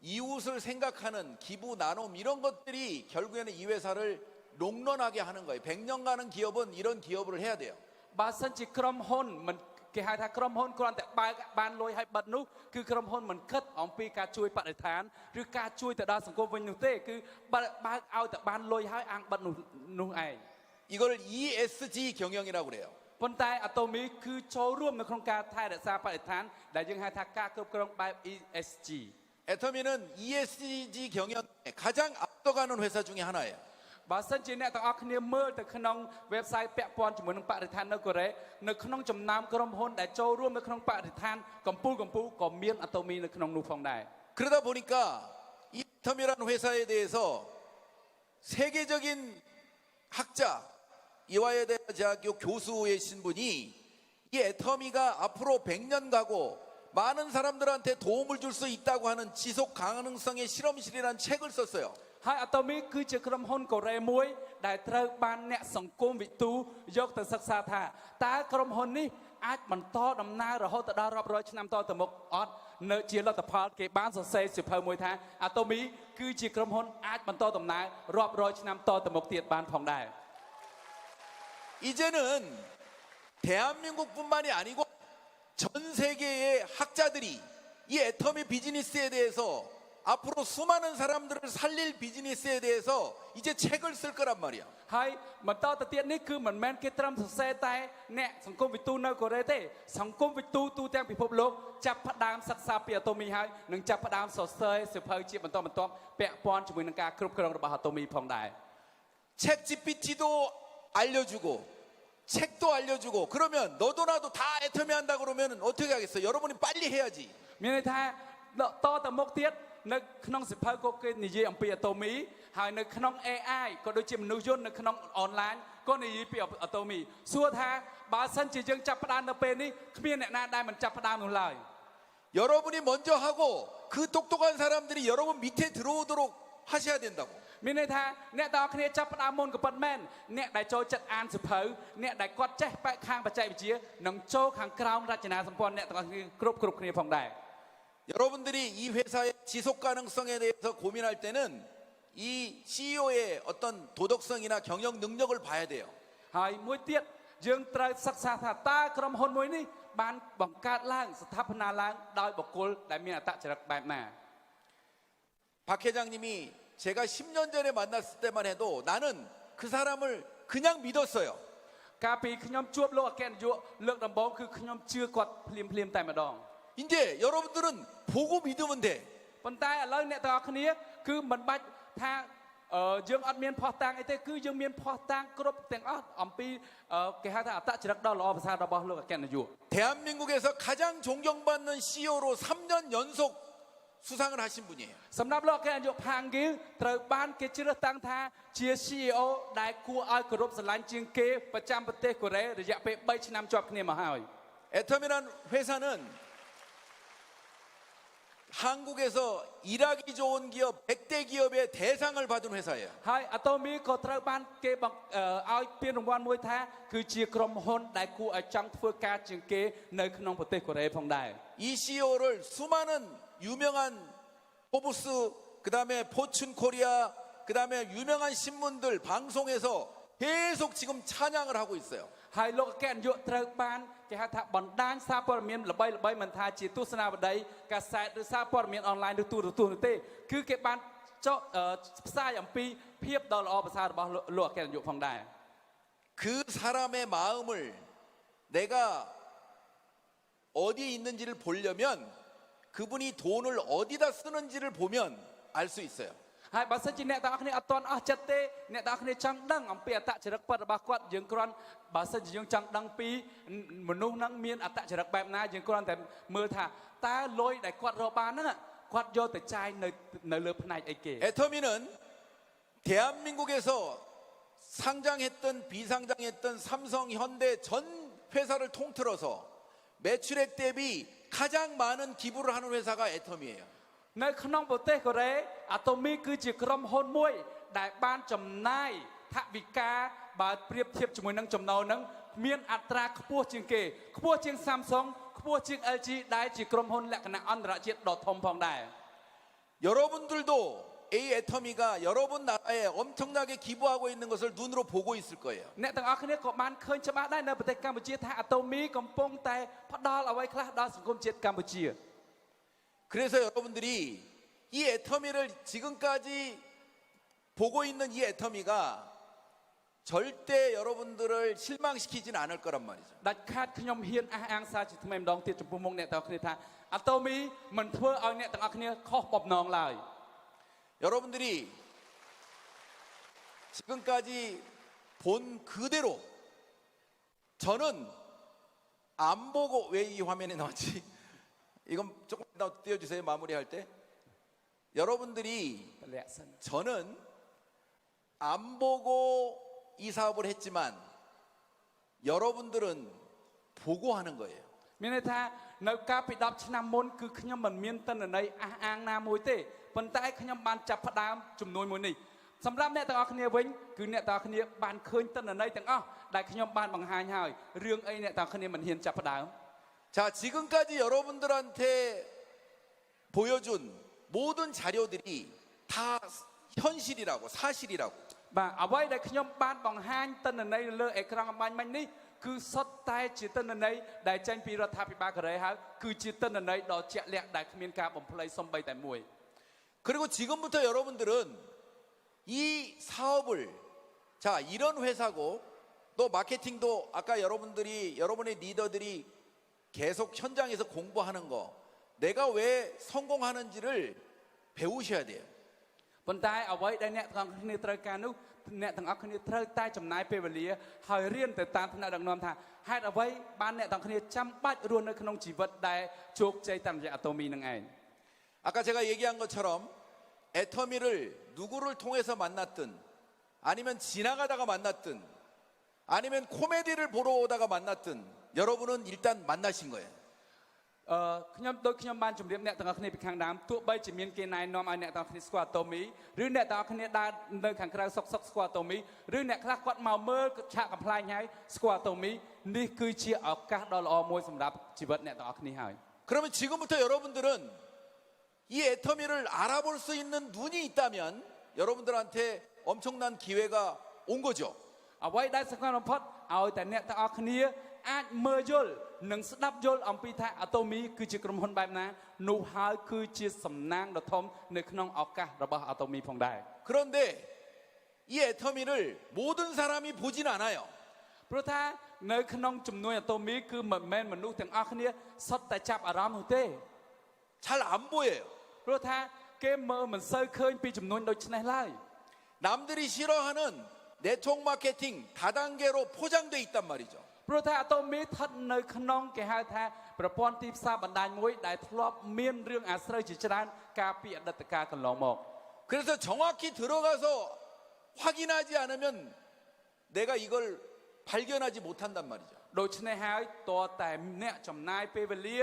이웃을 생각하는 기부 나눔 이런 것들이 결국에는 이 회사를 롱런하게 하는 거예요. 100년 가는 기업은 이런 기업을 해야 돼요. បើសិនជាក្រុមហ៊ុនមិនគេហៅថាក្រុមហ៊ុនគ្រាន់តែបើកបានលុយឲ្យបិទនោះគឺក្រុមហ៊ុនមិនគិតអំពីការជួយបរិស្ថានឬការជួយទៅដល់សង្គមវិញនោះទេគឺបើកឲ្យតែបានលុយឲ្យអាងបិទនោះឯង 이걸 ESG 경영이라고 그래요. ប៉ុន្តែអាតូមីគឺចូលរួមនៅក្នុងការថែរក្សាបរិស្ថានដែលយើងហៅថាការគ្រប់គ្រងបែប ESG 애터미는 ESG 경영에 가장 앞서가는 회사 중에 하나예요. បើសិនជាអ្នកទាំងអស់គ្នាមើលទៅក្នុង website ពាក់ព័ន្ធជាមួយនឹងបរិស្ថាននៅកូរ៉េនៅក្នុងចំណោមក្រុមហ៊ុនដែលចូលរួមនៅក្នុងបរិស្ថានកម្ពុជាក៏មានអាតូមីនៅក្នុងនោះផងដែរ 그러다 보니까 이 애터미라는 회사에 대해서 세계적인 학자 이화여대 대학교 교수이신 분이 이 애터미가 앞으로 100년 가고 많은 사람들한테 도움을 줄 수 있다고 하는 지속 가능성의 실험실이라는 책을 썼어요. ហើយអាតូមីគឺជាក្រុមហ៊ុនកូរ៉េមួយដែលត្រូវបានអ្នកសង្គមវិទូយកទៅសិក្សាថាតើក្រុមហ៊ុននេះអាចបន្តដំណើររហូតដល់រាប់រយឆ្នាំតទៅមុខអត់នៅជាលទ្ធផលគេបានសរសេរសៀវភៅមួយថាអាតូមីគឺជាក្រុមហ៊ុនអាចបន្តដំណើររាប់រយឆ្នាំតទៅមុខទៀតបានផងដែរ 이제는 대한민국뿐만이 아니고 전 세계의 학자들이 이 애터미 비즈니스에 대해서 앞으로 수많은 사람들을 살릴 비즈니스에 대해서 이제 책을 쓸 거란 말이야. ហើយបន្តទៅទៀតនេះគឺមិនមែនគេត្រឹមសរសេរតែអ្នកសង្គមវិទូនៅកូរ៉េទេសង្គមវិទូទូទាំងពិភពលោកចាប់ផ្ដើមសិក្សាពីអាតូមីហើយនឹងចាប់ផ្ដើមសរសេរសៀវភៅជាបន្តបន្ទាប់ពាក់ព័ន្ធជាមួយនឹងការគ្រប់គ្រងរបស់អាតូមីផងដែរ 책 GPT도 알려주고 책도 알려주고 그러면 너도 나도 다 애터미 한다 그러면 어떻게 하겠어? 여러분이 빨리 해야지. មានន័យថាតទៅមុខទៀតនៅក្នុងសិភៅក៏គេនិយាយអំពីអាតូមីហើយនៅក្នុង AI ក៏ដូចជាមនុស្សយន្តនៅក្នុងអនឡាញក៏និយាយពីអាតូមីសួរថាបើសិនជាយើងចាប់ផ្ដើមនៅពេលនេះគ្មានអ្នកណាដែលមិនចាប់ផ្ដើមនោះឡើយ 여러분이 먼저 하고 그 똑똑한 사람들이 여러분 밑에 들어오도록 하셔야 된다고. មានន័យថាអ្នកទាំងអស់គ្នាចាប់ផ្ដើមមុនក៏ប៉ុតមែនអ្នកដែលចូលចិត្តអានសិភៅអ្នកដែលគាត់ចេះបែបខាងបច្ចេកវិទ្យានឹងចូលខាងក្រោមរចនាសម្ព័ន្ធអ្នកទាំងអស់គ្នាគ្រប់គ្នាផងដែរ 여러분들이 이 회사의 지속 가능성에 대해서 고민할 때는 이 CEO의 어떤 도덕성이나 경영 능력을 봐야 돼요. ហើយមួយទៀតយើងត្រូវសិក្សាថាតើក្រុមហ៊ុនមួយនេះបានបង្កើតឡើងស្ថាបនាឡើងដោយបុគ្គលដែលមានអត្តចរិតបែបណា 박 회장님이 제가 10년 전에 만났을 때만 해도 나는 그 사람을 그냥 믿었어요. កាលពីខ្ញុំជួបលោកអគ្គនាយកលើកដំបូងគឺខ្ញុំជឿគាត់ភ្លាមតែម្ដង 이제 여러분들은 보고 믿으면 돼. ប៉ុន្តែឥឡូវអ្នកទាំងអស់គ្នាគឺមិនបាច់ថាយើងអត់មានផោះតាំងអីទេគឺយើងមានផោះតាំងគ្រប់ទាំងអស់អំពីគេហៅថាអត្តចរិតដ៏ល្អប្រសើររបស់លោកអគ្គនាយក 대한민국에서 가장 존경받는 CEO로 3년 연속 수상을 하신 분이에요. សម្រាប់លោកអគ្គនាយកផាងហ្គីលត្រូវបានគេជ្រើសតាំងថាជា CEO ដែលគួរឲ្យគោរពស្រឡាញ់ជាងគេប្រចាំប្រទេសកូរ៉េរយៈពេល3ឆ្នាំជាប់គ្នាមកហើយ 애터미라는 회사는 한국에서 일하기 좋은 기업 100대 기업의 대상을 받은 회사예요. ហើយអាតូមីក៏ត្រូវបានគេឲ្យពានរង្វាន់មួយថាគឺជាក្រុមហ៊ុនដែលគួរឲ្យចង់ធ្វើការជាងគេនៅក្នុងប្រទេសកូរ៉េផងដែរ 이 CEO를 수많은 유명한 포브스 그다음에 포춘 코리아 그다음에 유명한 신문들 방송에서 계속 지금 찬양을 하고 있어요. ហើយលោកអគ្គនាយកត្រូវបានគេហៅថាបណ្ដាញសារព័ត៌មានល្បីមិនថាជាទស្សនាវដ្តីកាសែតឬសារព័ត៌មានអនឡាញឬទូរទស្សន៍នោះទេគឺគេបានចុះផ្សាយអំពីភាពដ៏ល្អប្រសើររបស់លោកអគ្គនាយកផងដែរ 그 사람의 마음을 내가 어디에 있는지를 보려면 그분이 돈을 어디다 쓰는지를 보면 알 수 있어요. ហើយបើសិនជាអ្នកទាំងអស់គ្នាអត់ទាន់អស់ចិត្តទេអ្នកទាំងអស់គ្នាចង់ដឹងអំពីអត្តចរិតពិតរបស់គាត់យើងគ្រាន់បើសិនជាយើងចង់ដឹងពីមនុស្សហ្នឹងមានអត្តចរិតបែបណាយើងគ្រាន់តែមើលថាតើលុយដែលគាត់រកបានហ្នឹងគាត់យកទៅចាយនៅលើផ្នែកអីគេ 애터미는 대한민국에서 상장했던 비상장했던 삼성, 현대 전 회사를 통틀어서 매출액 대비 가장 많은 기부를 하는 회사가 애터미예요. នៅក្នុងប្រទេសកូរ៉េអាតូមីគឺជាក្រុមហ៊ុនមួយដែលបានចំណាយថវិកាបើប្រៀបធៀបជាមួយនឹងចំណូលនឹងមានអត្រាខ្ពស់ជាងគេខ្ពស់ជាង Samsung ខ្ ខ្ពស់ជាង LG ដែលជាក្រុមហ៊ុនលក្ខណៈអន្តរជាតិដ៏ធំផងដែរ 여러분들도 A 애터미가 여러분 나라에 엄청나게 기부하고 있는 것을 눈으로 보고 있을 거예요. អ្នកទាំងអស់គ្នាក៏បានឃើញច្បាស់ដែរនៅប្រទេសកម្ពុជាថា Atomy កំពុងតែផ្ដល់អ្វីខ្លះដល់សង្គមជាតិកម្ពុជា 그래서 여러분들이 이 애터미를 지금까지 보고 있는 이 애터미가 절대 여러분들을 실망시키진 않을 거란 말이죠. ដាច់ខាតខ្ញុំហ៊ានអះអាងសារជាថ្មីម្ដងទៀតចំពោះមុខអ្នកទាំងអស់គ្នាថា Atomy មិនធ្វើឲ្យអ្នកទាំងអស់គ្នាខុសបំណងឡើយ 여러분들이 지금까지 본 그대로 저는 안 보고 왜 이 화면에 나왔지? 이건 조금 더 띄워주세요. 마무리할 때. 여러분들이 តម្លាក់សិន 저는 안 보고 이 사업을 했지만 여러분들은 보고 하는 거예요. មានន័យថានៅកាលពី10ឆ្នាំមុនគឺខ្ញុំមិនមានតន្ន័យអះអាងណាមួយទេប៉ុន្តែខ្ញុំបានចាប់ផ្ដើមជំនួយមួយនេះសម្រាប់អ្នកទាំងអស់គ្នាវិញគឺអ្នកទាំងអស់គ្នាបានឃើញតន្ន័យទាំងអស់ដែលខ្ញុំបានបង្ហាញហើយរឿងអីអ្នកទាំងអស់គ្នាមិនហ៊ានចាប់ផ្ដើម 자, 지금까지 여러분들한테 보여준 모든 자료들이 다 현실이라고 사실이라고 បាទអ្វីដែលខ្ញុំបានបង្ហាញតន្ន័យលើអេក្រង់អំបញ្ញមិញនេះគឺសុទ្ធតែជាតន្ន័យដែលចេញពីរដ្ឋាភិបាលកូរ៉េហើយគឺជាតន្ន័យដ៏ជាក់លាក់ដែលគ្មានការបំភ្លៃសំបីតែមួយ 그리고 지금부터 여러분들은 이 사업을 자 이런 회사고 또 마케팅도 아까 여러분의 리더들이 계속 현장에서 공부하는 거 내가 왜 성공하는지를 배우셔야 돼요. ប៉ុន្តែអ្វីដែលអ្នកទាំងអស់គ្នាត្រូវការនោះអ្នកទាំងអស់គ្នាត្រូវតែចំណាយពេលវេលាហើយរៀនទៅតាមថ្នាក់ដឹកនាំថាហេតុអ្វីបានអ្នកទាំងអស់គ្នាចាំបាច់រស់នៅក្នុងជីវិតដែលជោគជ័យតាមរយៈ Atomy នឹងឯង 아까 제가 얘기한 것처럼 애터미를 누구를 통해서 만났든 아니면 지나가다가 만났든 아니면 코미디를 보러 오다가 만났든 여러분은 일단 만나신 거예요. ខ្ញុំដូចខ្ញុំបានជម្រាបអ្នកទាំងអស់គ្នាពីខាងដើមទោះបីជាមានគេណែនាំឲ្យអ្នកទាំងអស់គ្នាស្គាល់ Atomy ឬអ្នកទាំងអស់គ្នាដើរនៅខាងក្រៅសុកស្គាល់ Atomy ឬអ្នកខ្លះគាត់មកមើលឆាកកំ pl ាញហើយស្គាល់ Atomy នេះគឺជាឱកាសដ៏ល្អមួយសម្រាប់ជីវិតអ្នកទាំងអស់គ្នាហើយ 그러면 지금부터 여러분들은 이 애터미를 알아볼 수 있는 눈이 있다면 여러분들한테 엄청난 기회가 온 거죠. អ្វីដែលសំខាន់បំផុតឲ្យតែអ្នកទាំងអស់គ្នាអាចមើលយល់និងស្ដាប់យល់អំពីថា Atomy គឺជាក្រុមហ៊ុនបែបណានោះហើយគឺជាសំណាងដ៏ធំនៅក្នុងឱកាសរបស់ Atomy ផងដែរ 그런데 이 애터미를 모든 사람이 보진 않아요. ព្រោះថានៅក្នុងចំនួន Atomy គឺមិនមែនមនុស្សទាំងអស់គ្នាសុទ្ធតែចាប់អារម្មណ៍នោះទេ 잘 안 보여요. ព្រោះថាគេមើលមិនសូវឃើញពីចំនួនដូចនេះឡើយ 남들이 싫어하는 네트워크 마케팅 다단계로 포장돼 있단 말이죠. ព្រោះថា Atomy ស្ថិតនៅក្នុងគេហៅថាប្រព័ន្ធទីផ្សារបណ្ដាញមួយដែលធ្លាប់មានរឿងអាស្រូវជាច្រើនកាលពីអតីតកាលកន្លងមក 그래서 정확히 들어가서 확인하지 않으면 내가 이걸 발견하지 못한단 말이죠. ដូច្នេះហើយតើតែអ្នកចំណាយពេលវេលា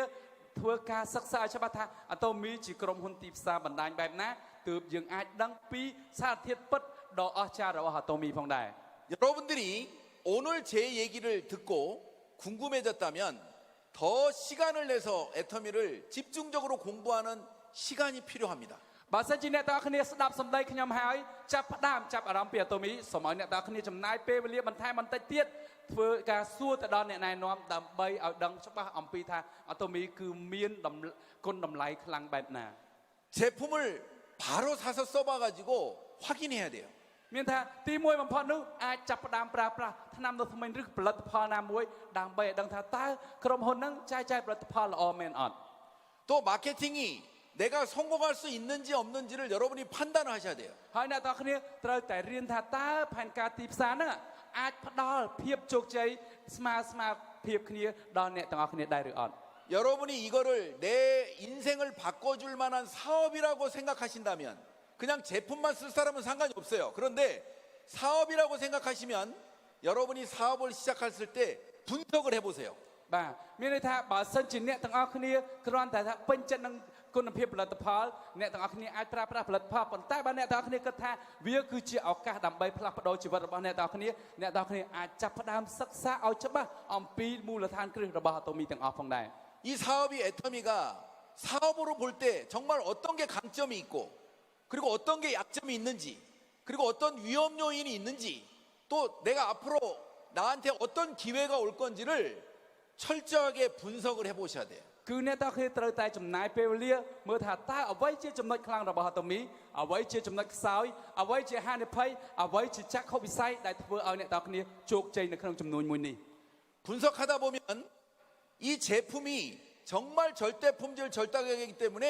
ធ្វើការសិក្សាឲ្យច្បាស់ថា Atomy ជាក្រុមហ៊ុនទីផ្សារបណ្ដាញបែបណាទើបយើងអាចដឹងពីសារធាតុពិតដ៏អស្ចារ្យរបស់ Atomy ផងដែរ 여러분들이 오늘 제 얘기를 듣고 궁금해졌다면 더 시간을 내서 애터미를 집중적으로 공부하는 시간이 필요합니다. បើសិនជាអ្នកទាំងអស់គ្នាស្ដាប់សម្ដីខ្ញុំហើយចាប់ផ្ដើមចាប់អារម្មណ៍ពី Atomy សូមឲ្យអ្នកទាំងអស់គ្នាចំណាយពេលវេលាបន្ថែមបន្តិចទៀតធ្វើការសួរទៅដល់អ្នកណែនាំដើម្បីឲ្យដឹងច្បាស់អំពីថា Atomy គឺមានគុណតម្លៃខ្លាំងបែបណា 제품을 바로 사서 써봐가지고 확인해야 돼요. មានថាទីមួយបំផុតនោះអាចចាប់ផ្ដើមប្រើប្រាស់ថ្នាំដ៏ថ្មីឬផលិតផលណាមួយដើម្បីឲ្យដឹងថាតើក្រុមហ៊ុនហ្នឹងចែកចាយផលិតផលល្អមែនអត់ 또 마케팅이 내가 성공할 수 있는지 없는지를 여러분이 판단하셔야 돼요. ហើយអ្នកទាំងគ្នាត្រូវតែរៀនថាតើផែនការទីផ្សារហ្នឹងអាចផ្ដល់ភាពជោគជ័យស្មើភាពគ្នាដល់អ្នកទាំងអស់គ្នាដែរឬអត់ 여러분이 이거를 내 인생을 바꿔줄 만한 사업이라고 생각하신다면 그냥 제품만 쓸 사람은 상관이 없어요. 그런데 사업이라고 생각하시면 여러분이 사업을 시작했을 때 분석을 해보세요. បាទមានន័យថាបើសិនជាអ្នកទាំងអស់គ្នាគ្រាន់តែថាពេញចិត្តនឹងគុណភាពផលិតផលអ្នកទាំងអស់គ្នាអាចប្រើប្រាស់ផលិតផលប៉ុន្តែបើអ្នកទាំងអស់គ្នាគិតថាវាគឺជាឱកាសដើម្បីផ្លាស់ប្ដូរជីវិតរបស់អ្នកទាំងអស់គ្នាអ្នកទាំងអស់គ្នាអាចចាប់ផ្ដើមសិក្សាឲ្យច្បាស់អំពីមូលដ្ឋានគ្រឹះរបស់ Atomy ទាំងអស់ផងដែរ 이 사업이 애터미가 사업으로 볼 때 정말 어떤 게 강점이 있고 그리고 어떤 게 약점이 있는지 그리고 어떤 위험 요인이 있는지 또 내가 앞으로 나한테 어떤 기회가 올 건지를 철저하게 분석을 해보셔야 돼요. គឺអ្នកទាំងគ្នាត្រូវតែចំណាយពេលវេលាមើលថាតើអ្វីជាចំណុចខ្លាំងរបស់អាតូមីអ្វីជាចំណុចខ្សោយអ្វីជាហានិភ័យអ្វីជាចក្ខុវិស័យដែលធ្វើឲ្យអ្នកទាំងគ្នាជោគជ័យនៅក្នុងចំនួនមួយនេះ 분석하다 보면 이 제품이 정말 절대 품질 절단가격이기 때문에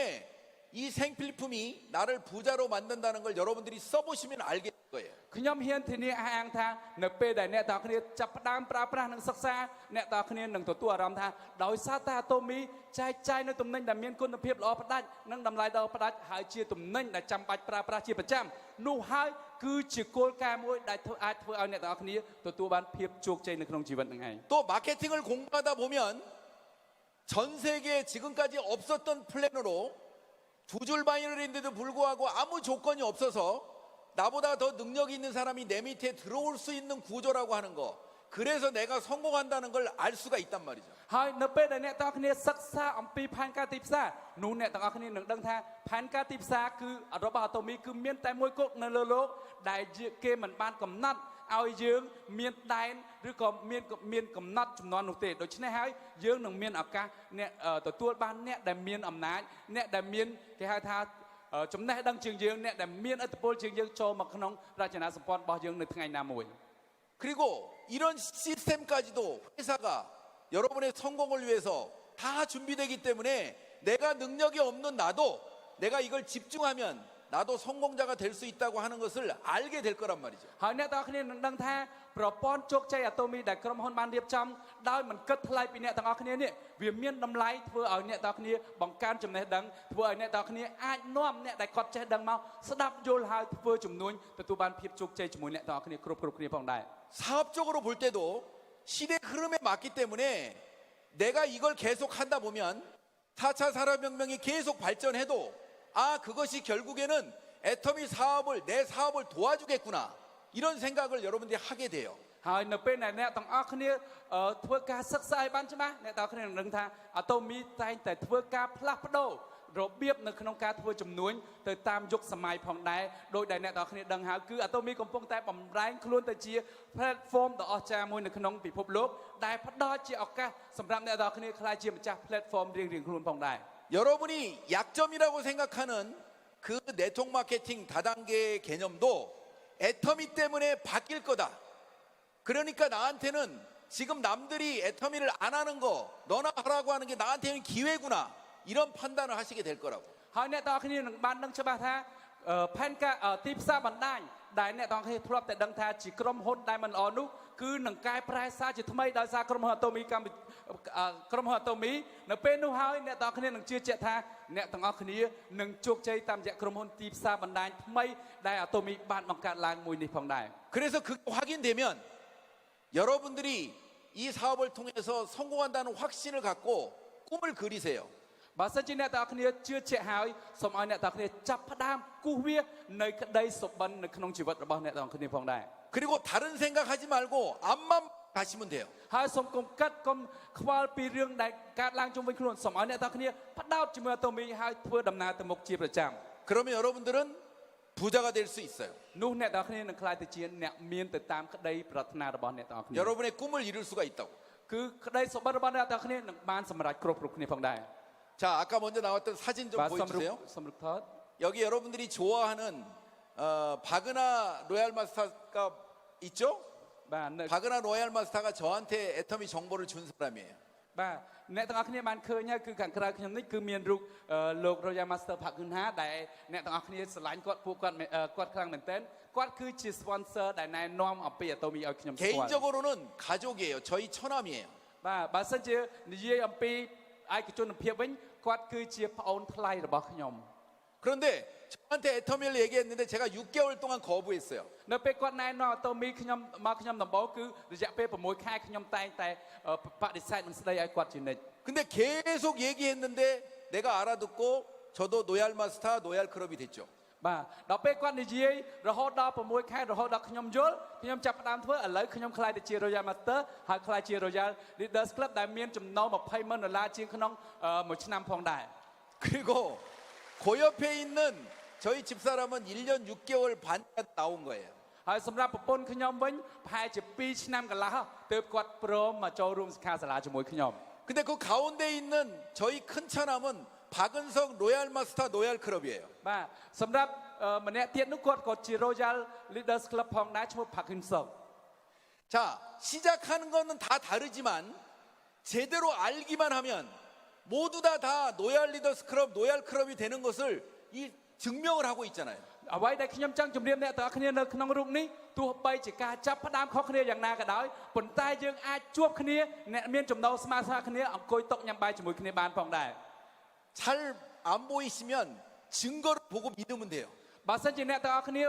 이 생필품이 나를 부자로 만든다는 걸 여러분들이 써보시면 알게 될 거예요. ខ្ញុំហ៊ានធានាអះអាងថានៅពេលដែលអ្នកទាំងគ្នាចាប់ផ្ដើមប្រើប្រាស់និងសិក្សាអ្នកទាំងគ្នានឹងទទួលអារម្មណ៍ថាដោយសារតែអាតូមីចែកចាយនៅទំនិញដែលមានគុណភាពល្អផ្ដាច់និងតម្លៃដ៏ផ្ដាច់ហើយជាទំនិញដែលចាំបាច់ប្រើប្រាស់ជាប្រចាំនោះហើយគឺជាគោលការណ៍មួយដែលអាចធ្វើឲ្យអ្នកទាំងគ្នាទទួលបានភាពជោគជ័យនៅក្នុងជីវិតនឹងឯង 또 마케팅을 공부하다 보면 전 세계에 지금까지 없었던 플랜으로 두 줄 바이너리인데도 불구하고 아무 조건이 없어서 나보다 더 능력이 있는 사람이 내 밑에 들어올 수 있는 구조라고 하는 거 그래서 내가 성공한다는 걸 알 수가 있단 말이죠. ហើយនៅពេលដែលអ្នកទាំងគ្នាសិក្សាអំពីផែនការទីផ្សារនោះអ្នកទាំងអស់គ្នានឹងដឹងថាផែនការទីផ្សារគឺរបស់អាតូមីគឺមានតែមួយគត់នៅលើโลกដែលគេមិនបានកំណត់ឲ្យយើងមានដែនឬក៏មានកំណត់ចំនួននោះទេដូច្នេះហើយយើងនឹងមានឱកាសអ្នកទទួលបានអ្នកដែលមានអំណាចអ្នកដែលមានគេហៅថាចំណេះដឹងជាងយើងអ្នកដែលមានឥទ្ធិពលជាងយើងចូលមកក្នុងរចនាសម្ព័ន្ធរបស់យើងនៅថ្ងៃណាមួយ 그리고 이런 시스템까지도 회사가 여러분의 성공을 위해서 다 준비되기 때문에 내가 능력이 없는 나도 내가 이걸 집중하면 나도 성공자가 될 수 있다고 하는 것을 알게 될 거란 말이죠. ហើយអ្នកទាំងអស់គ្នានឹងដឹងថាប្រព័ន្ធជោគជ័យអាតូមីដែលក្រុមហ៊ុនបានរៀបចំដោយមិនគិតថ្លៃពីអ្នកទាំងអស់គ្នានេះវាមានតម្លៃធ្វើឲ្យអ្នកទាំងអស់គ្នាបង្កើនចំណេះដឹងធ្វើឲ្យអ្នកទាំងអស់គ្នាអាចនាំអ្នកដែលគាត់ចេះដឹងមកស្ដាប់យល់ហើយធ្វើជំនួញទទួលបានភាពជោគជ័យជាមួយអ្នកទាំងអស់គ្នាគ្រប់គ្នាផងដែរ 사업적으로 볼 때도 시대 흐름에 맞기 때문에 내가 이걸 계속 하다 보면 4차 산업혁명이 계속 발전해도 아 그것이 결국에는 애터미 사업을 내 사업을 도와주겠구나 이런 생각을 여러분들이 하게 돼요. ហើយនៅពេលដែលអ្នកទាំងអស់គ្នាធ្វើការសិក្សាឲ្យបានច្បាស់អ្នកទាំងអស់គ្នានឹងដឹងថាអាតូមីតែងតែធ្វើការផ្លាស់ប្ដូររបៀបនៅក្នុងការធ្វើជំនួញទៅតាមយុគសម័យផងដែរដោយដែលអ្នកទាំងអស់គ្នាដឹងហើយគឺអាតូមីកំពុងតែបំរែងខ្លួនទៅជា platform ដ៏អស្ចារ្យមួយនៅក្នុងពិភពលោកដែលផ្ដល់ជាឱកាសសម្រាប់អ្នកទាំងអស់គ្នាក្លាយជាម្ចាស់ platform រៀងៗខ្លួនផងដែរ 여러분이 약점이라고 생각하는 그 네트워크 마케팅 다단계 개념도 애터미 때문에 바뀔 거다. 그러니까 나한테는 지금 남들이 애터미를 안 하는 거 너나 하라고 하는 게 나한테는 기회구나. 이런 판단을 하시게 될 거라고. ហើយអ្នកទាំងអស់គ្នានឹងបានដឹងច្បាស់ថាផែនការទីផ្សារបណ្ដាញដែលអ្នកទាំងអស់គ្នាធ្លាប់តែដឹងថាជាក្រុមហ៊ុនដែលមិនល្អនោះគឺនឹងកែប្រែសារជាថ្មីដោយសារក្រុមហ៊ុនអាតូមីក្រុមហ៊ុនអាតូមីនៅពេលនោះហើយអ្នកទាំងអស់គ្នានឹងជឿជាក់ថាអ្នកទាំងអស់គ្នានឹងជោគជ័យតាមរយៈក្រុមហ៊ុនទីផ្សារបណ្ដាញថ្មីដែលអាតូមីបានបង្កើតឡើងមួយនេះផងដែរ 그래서 그게 확인되면 여러분들이 이 사업을 통해서 성공한다는 확신을 갖고 꿈을 그리세요. បើសិនជាអ្នកទាំងអស់គ្នាជឿជាក់ហើយសូមឲ្យអ្នកទាំងអស់គ្នាចាប់ផ្ដើមគូសវានៅក្តីសុបិននៅក្នុងជីវិតរបស់អ្នកទាំងអស់គ្នាផងដែរ 그리고 다른 생각하지 말고 앞만 가시면 돼요. ហើយសូមកុំកាត់កុំខ្វល់ពីរឿងដែលកើតឡើងជុំវិញខ្លួនសូមឲ្យអ្នកទាំងអស់គ្នាផ្ដោតជាមួយអាតូមីហើយធ្វើដំណើរទៅមុខជាប្រចាំ 그러면 여러분들은 부자가 될 수 있어요. នោះអ្នកទាំងអស់គ្នានឹងក្លាយទៅជាអ្នកមានទៅតាមក្តីប្រាថ្នារបស់អ្នកទាំងអស់គ្នា 여러분의 꿈을 이룰 수가 있다고. គឺក្តីសុបិនរបស់អ្នកទាំងអស់គ្នានឹងបានសម្រេចគ្រប់គ្នាផងដែរ 자, 아까 먼저 나왔던 사진 좀 បាទសូម 보여주세요. រូបថត 여기 여러분들이 좋아하는 바그나 로얄 마스터가 있죠? បាទនៅ 바그나 로얄 마스터가 저한테 애터미 정보를 준 사람이에요. បាទអ្នកទាំងអស់គ្នាបានឃើញហើយគឺខាងក្រៅខ្ញុំនេះគឺមានរូបលោក Royal Master ផាក់គឹនហាដែលអ្នកទាំងអស់គ្នាស្រឡាញ់គាត់ពួកគាត់ខ្លាំងមែនទែនគាត់គឺជា sponsor ដែលណែនាំអំពី Atomy ឲ្យខ្ញុំស្គាល់ 개인적으로는 가족이에요. 저희 처남이에요. បាទបើសិនជានិយាយអំពីឯកជនភាពវិញគាត់គឺជាប្អូនថ្លៃរបស់ខ្ញុំ 그런데 저한테 애터미를 얘기했는데 제가 6개월 동안 거부했어요. នៅពេលគាត់ណែនាំ Atomy ខ្ញុំមកខ្ញុំដំបូងគឺរយៈពេល6ខែខ្ញុំតែងតែបដិសេធមិនស្ដីឲ្យគាត់ជានិច្ច 근데 계속 얘기했는데 내가 알아듣고 저도 노얄 마스터 노얄 클럽이 됐죠. បាទដល់ពេលគាត់និយាយរហូតដល់6ខែរហូតដល់ខ្ញុំយល់ខ្ញុំចាប់ផ្ដើមធ្វើឥឡូវខ្ញុំខ្លាយទៅជា Royal Master ហើយខ្លាយជា Royal Leaders Club ដែលមានចំណូល$200,000ជាងក្នុងមួយឆ្នាំផងដែរ 그리고 그 옆에 있는 저희 집사람은 1년 6개월 반까지 나온 거예요. ហើយសម្រាប់ប្រពន្ធខ្ញុំវិញប្រហែលជា2ឆ្នាំកន្លះទើបគាត់ព្រមមកចូលរួមសិក្ខាសាលាជាមួយខ្ញុំ 근데 그 가운데 있는 저희 큰 처남은 박은석 로얄 마스터 로얄 클럽이에요. បាទសម្រាប់ម្នាក់ទៀតនោះគាត់ក៏ជា Royal Leaders Club ផងដែរឈ្មោះ Park Hyun-suk 자, 시작하는 거는 다 다르지만 제대로 알기만 하면 모두 다 로얄 리더스 클럽, 로얄 클럽이 되는 것을 이 증명을 하고 있잖아요. អ្វីដែលខ្ញុំចង់ជម្រាបអ្នកទាំងអស់គ្នានៅក្នុងរូបនេះទោះបីជាការចាប់ផ្ដើមខុសគ្នាយ៉ាងណាក៏ដោយប៉ុន្តែយើងអាចជួបគ្នាអ្នកមានចំណូលស្មើៗគ្នាអង្គុយតុញ៉ាំបាយជាមួយគ្នាបានផងដែរ 잘 안 보이시면 증거를 보고 믿으면 돼요. បើសិនជាអ្នកទាំងអស់គ្នា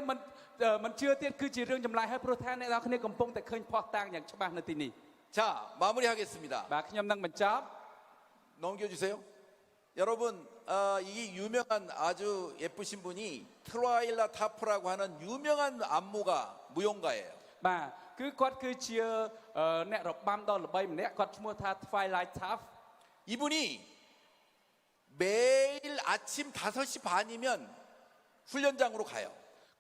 មិនជឿទៀតគឺជារឿងចម្លែកហើយព្រោះថាអ្នកទាំងអស់គ្នាកំពុងតែឃើញផុសតាងយ៉ាងច្បាស់នៅទីនេះ 자, 마무리하겠습니다. បាទខ្ញុំនឹងបញ្ចប់ 넘겨주세요. 여러분, 이 유명한 아주 예쁘신 분이 트라일라 타프라고 하는 유명한 안무가 무용가예요. បាទគឺគាត់គឺជាអ្នករបាំដ៏ល្បីម្នាក់គាត់ឈ្មោះថា Twilight Taft 이분이 매일 아침 5시 반이면 훈련장으로 가요.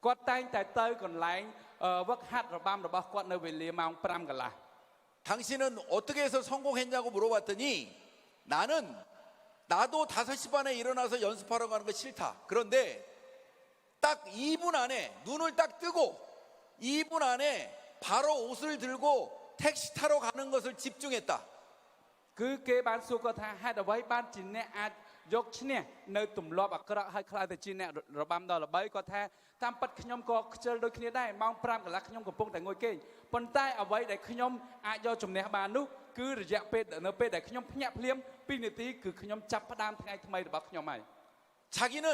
គាត់តែងតែទៅកន្លែងវឹកហាត់របាំរបស់គាត់នៅវេលាម៉ោង5កន្លះ 당신은 어떻게 해서 성공했냐고 물어봤더니 나는 나도 5시 반에 일어나서 연습하러 가는 거 싫다. 그런데 딱 2분 안에 눈을 딱 뜨고 2분 안에 바로 옷을 들고 택시 타러 가는 것을 집중했다. គឺគេបានសួរគាត់ថាហេតុអ្វីបានជាអ្នកអាចយកឈ្នះនៅទម្លាប់អាក្រក់ហើយខ្លាចទៅជាអ្នករបាំដ៏ល្បីគាត់ថាតាមពិតខ្ញុំក៏ខ្ជិលដូចគ្នាដែរម៉ោង5កន្លះខ្ញុំកំពុងតែងុយគេងប៉ុន្តែអ្វីដែលខ្ញុំអាចយកជំនះបាននោះគឺរយៈពេលនៅពេលដែលខ្ញុំភ្ញាក់ភ្លាម2នាទីគឺខ្ញុំចាប់ផ្ដើមថ្ងៃថ្មីរបស់ខ្ញុំហើយ 자기는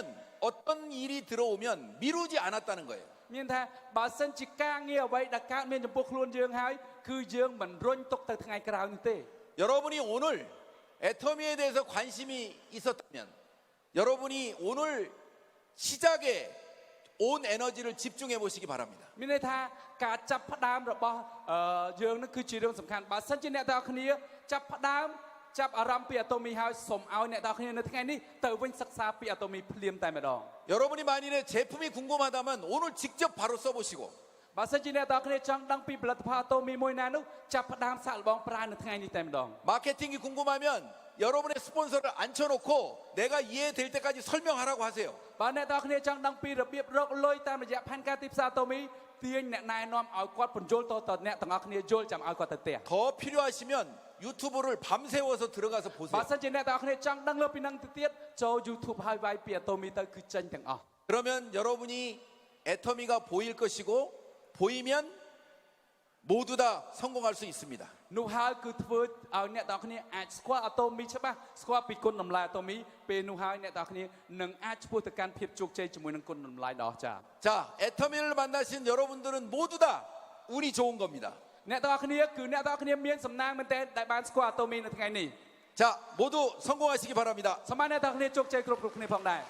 어떤 일이 들어오면 미루지 않았다는 거예요. មានថាបើសិនជាការងារអ្វីដែលកើតមានចំពោះខ្លួនយើងហើយគឺយើងមិនរុញទុកទៅថ្ងៃក្រោយនោះទេ 여러분이 오늘 애터미에 대해서 관심이 있었다면 여러분이 오늘 시작에 온 에너지를 집중해 보시기 바랍니다. មានន័យថាការចាប់ផ្ដើមរបស់យើងនឹងគឺជារឿងសំខាន់បើសិនជាអ្នកទាំងអស់គ្នាចាប់ផ្ដើមចាប់អារម្មណ៍ពីអាតូមីហើយសូមឲ្យអ្នកទាំងអស់គ្នានៅថ្ងៃនេះទៅវិញសិក្សាពីអាតូមីភ្លាមតែម្ដង 여러분이 만일에 제품이 궁금하다면 오늘 직접 바로 써보시고 បើសិនជាអ្នកទាំងអស់គ្នាចង់ដឹងពីផលិតផលអាតូមីមួយណានោះចាប់ផ្ដើមសាកល្បងប្រើនៅថ្ងៃនេះតែម្ដង 마케팅이 궁금하면 여러분의 스폰서를 앉혀놓고 내가 이해될 때까지 설명하라고 하세요. បើអ្នកទាំងអស់គ្នាចង់ដឹងពីរបៀបរកលុយតាមរយៈផែនការទីផ្សារអាតូមីទាញអ្នកណែនាំឲ្យគាត់បញ្យល់តអ្នកទាំងអស់គ្នាយល់ចាំឲ្យគាត់ទៅផ្ទះ 더 필요하시면 유튜브를 밤새워서 들어가서 បើ 보세요. សិនជាអ្នកទាំងអស់គ្នាចង់ដឹងលើពីនឹងទៅទៀតចូល YouTube ហើយវាយពីអាតូមីទៅគឺចេញទាំងអស់ 그러면 여러분이 애터미가 보일 것이고 보이면 모두 다 성공할 수 있습니다. នោះហើយគឺធ្វើឲ្យអ្នកទាំងអស់គ្នាអាចស្គាល់អាតូមីច្បាស់ស្គាល់ពីគុណតម្លៃអាតូមីពេលនោះហើយអ្នកទាំងអស់គ្នានឹងអាចឆ្ពោះទៅកាន់ភាពជោគជ័យជាមួយនឹងគុណតម្លៃដ៏អស្ចារ្យ 자, 애터미를 만나신 여러분들은 모두 다 운이 좋은 겁니다. អ្នកទាំងអស់គ្នាគឺអ្នកទាំងអស់គ្នាមានសំណាងមែនទែនដែលបានស្គាល់អាតូមីនៅថ្ងៃនេះ 자, 모두 성공하시기 바랍니다. សូមឲ្យអ្នកទាំងអស់គ្នាជោគជ័យគ្រប់គ្នាផងដែរ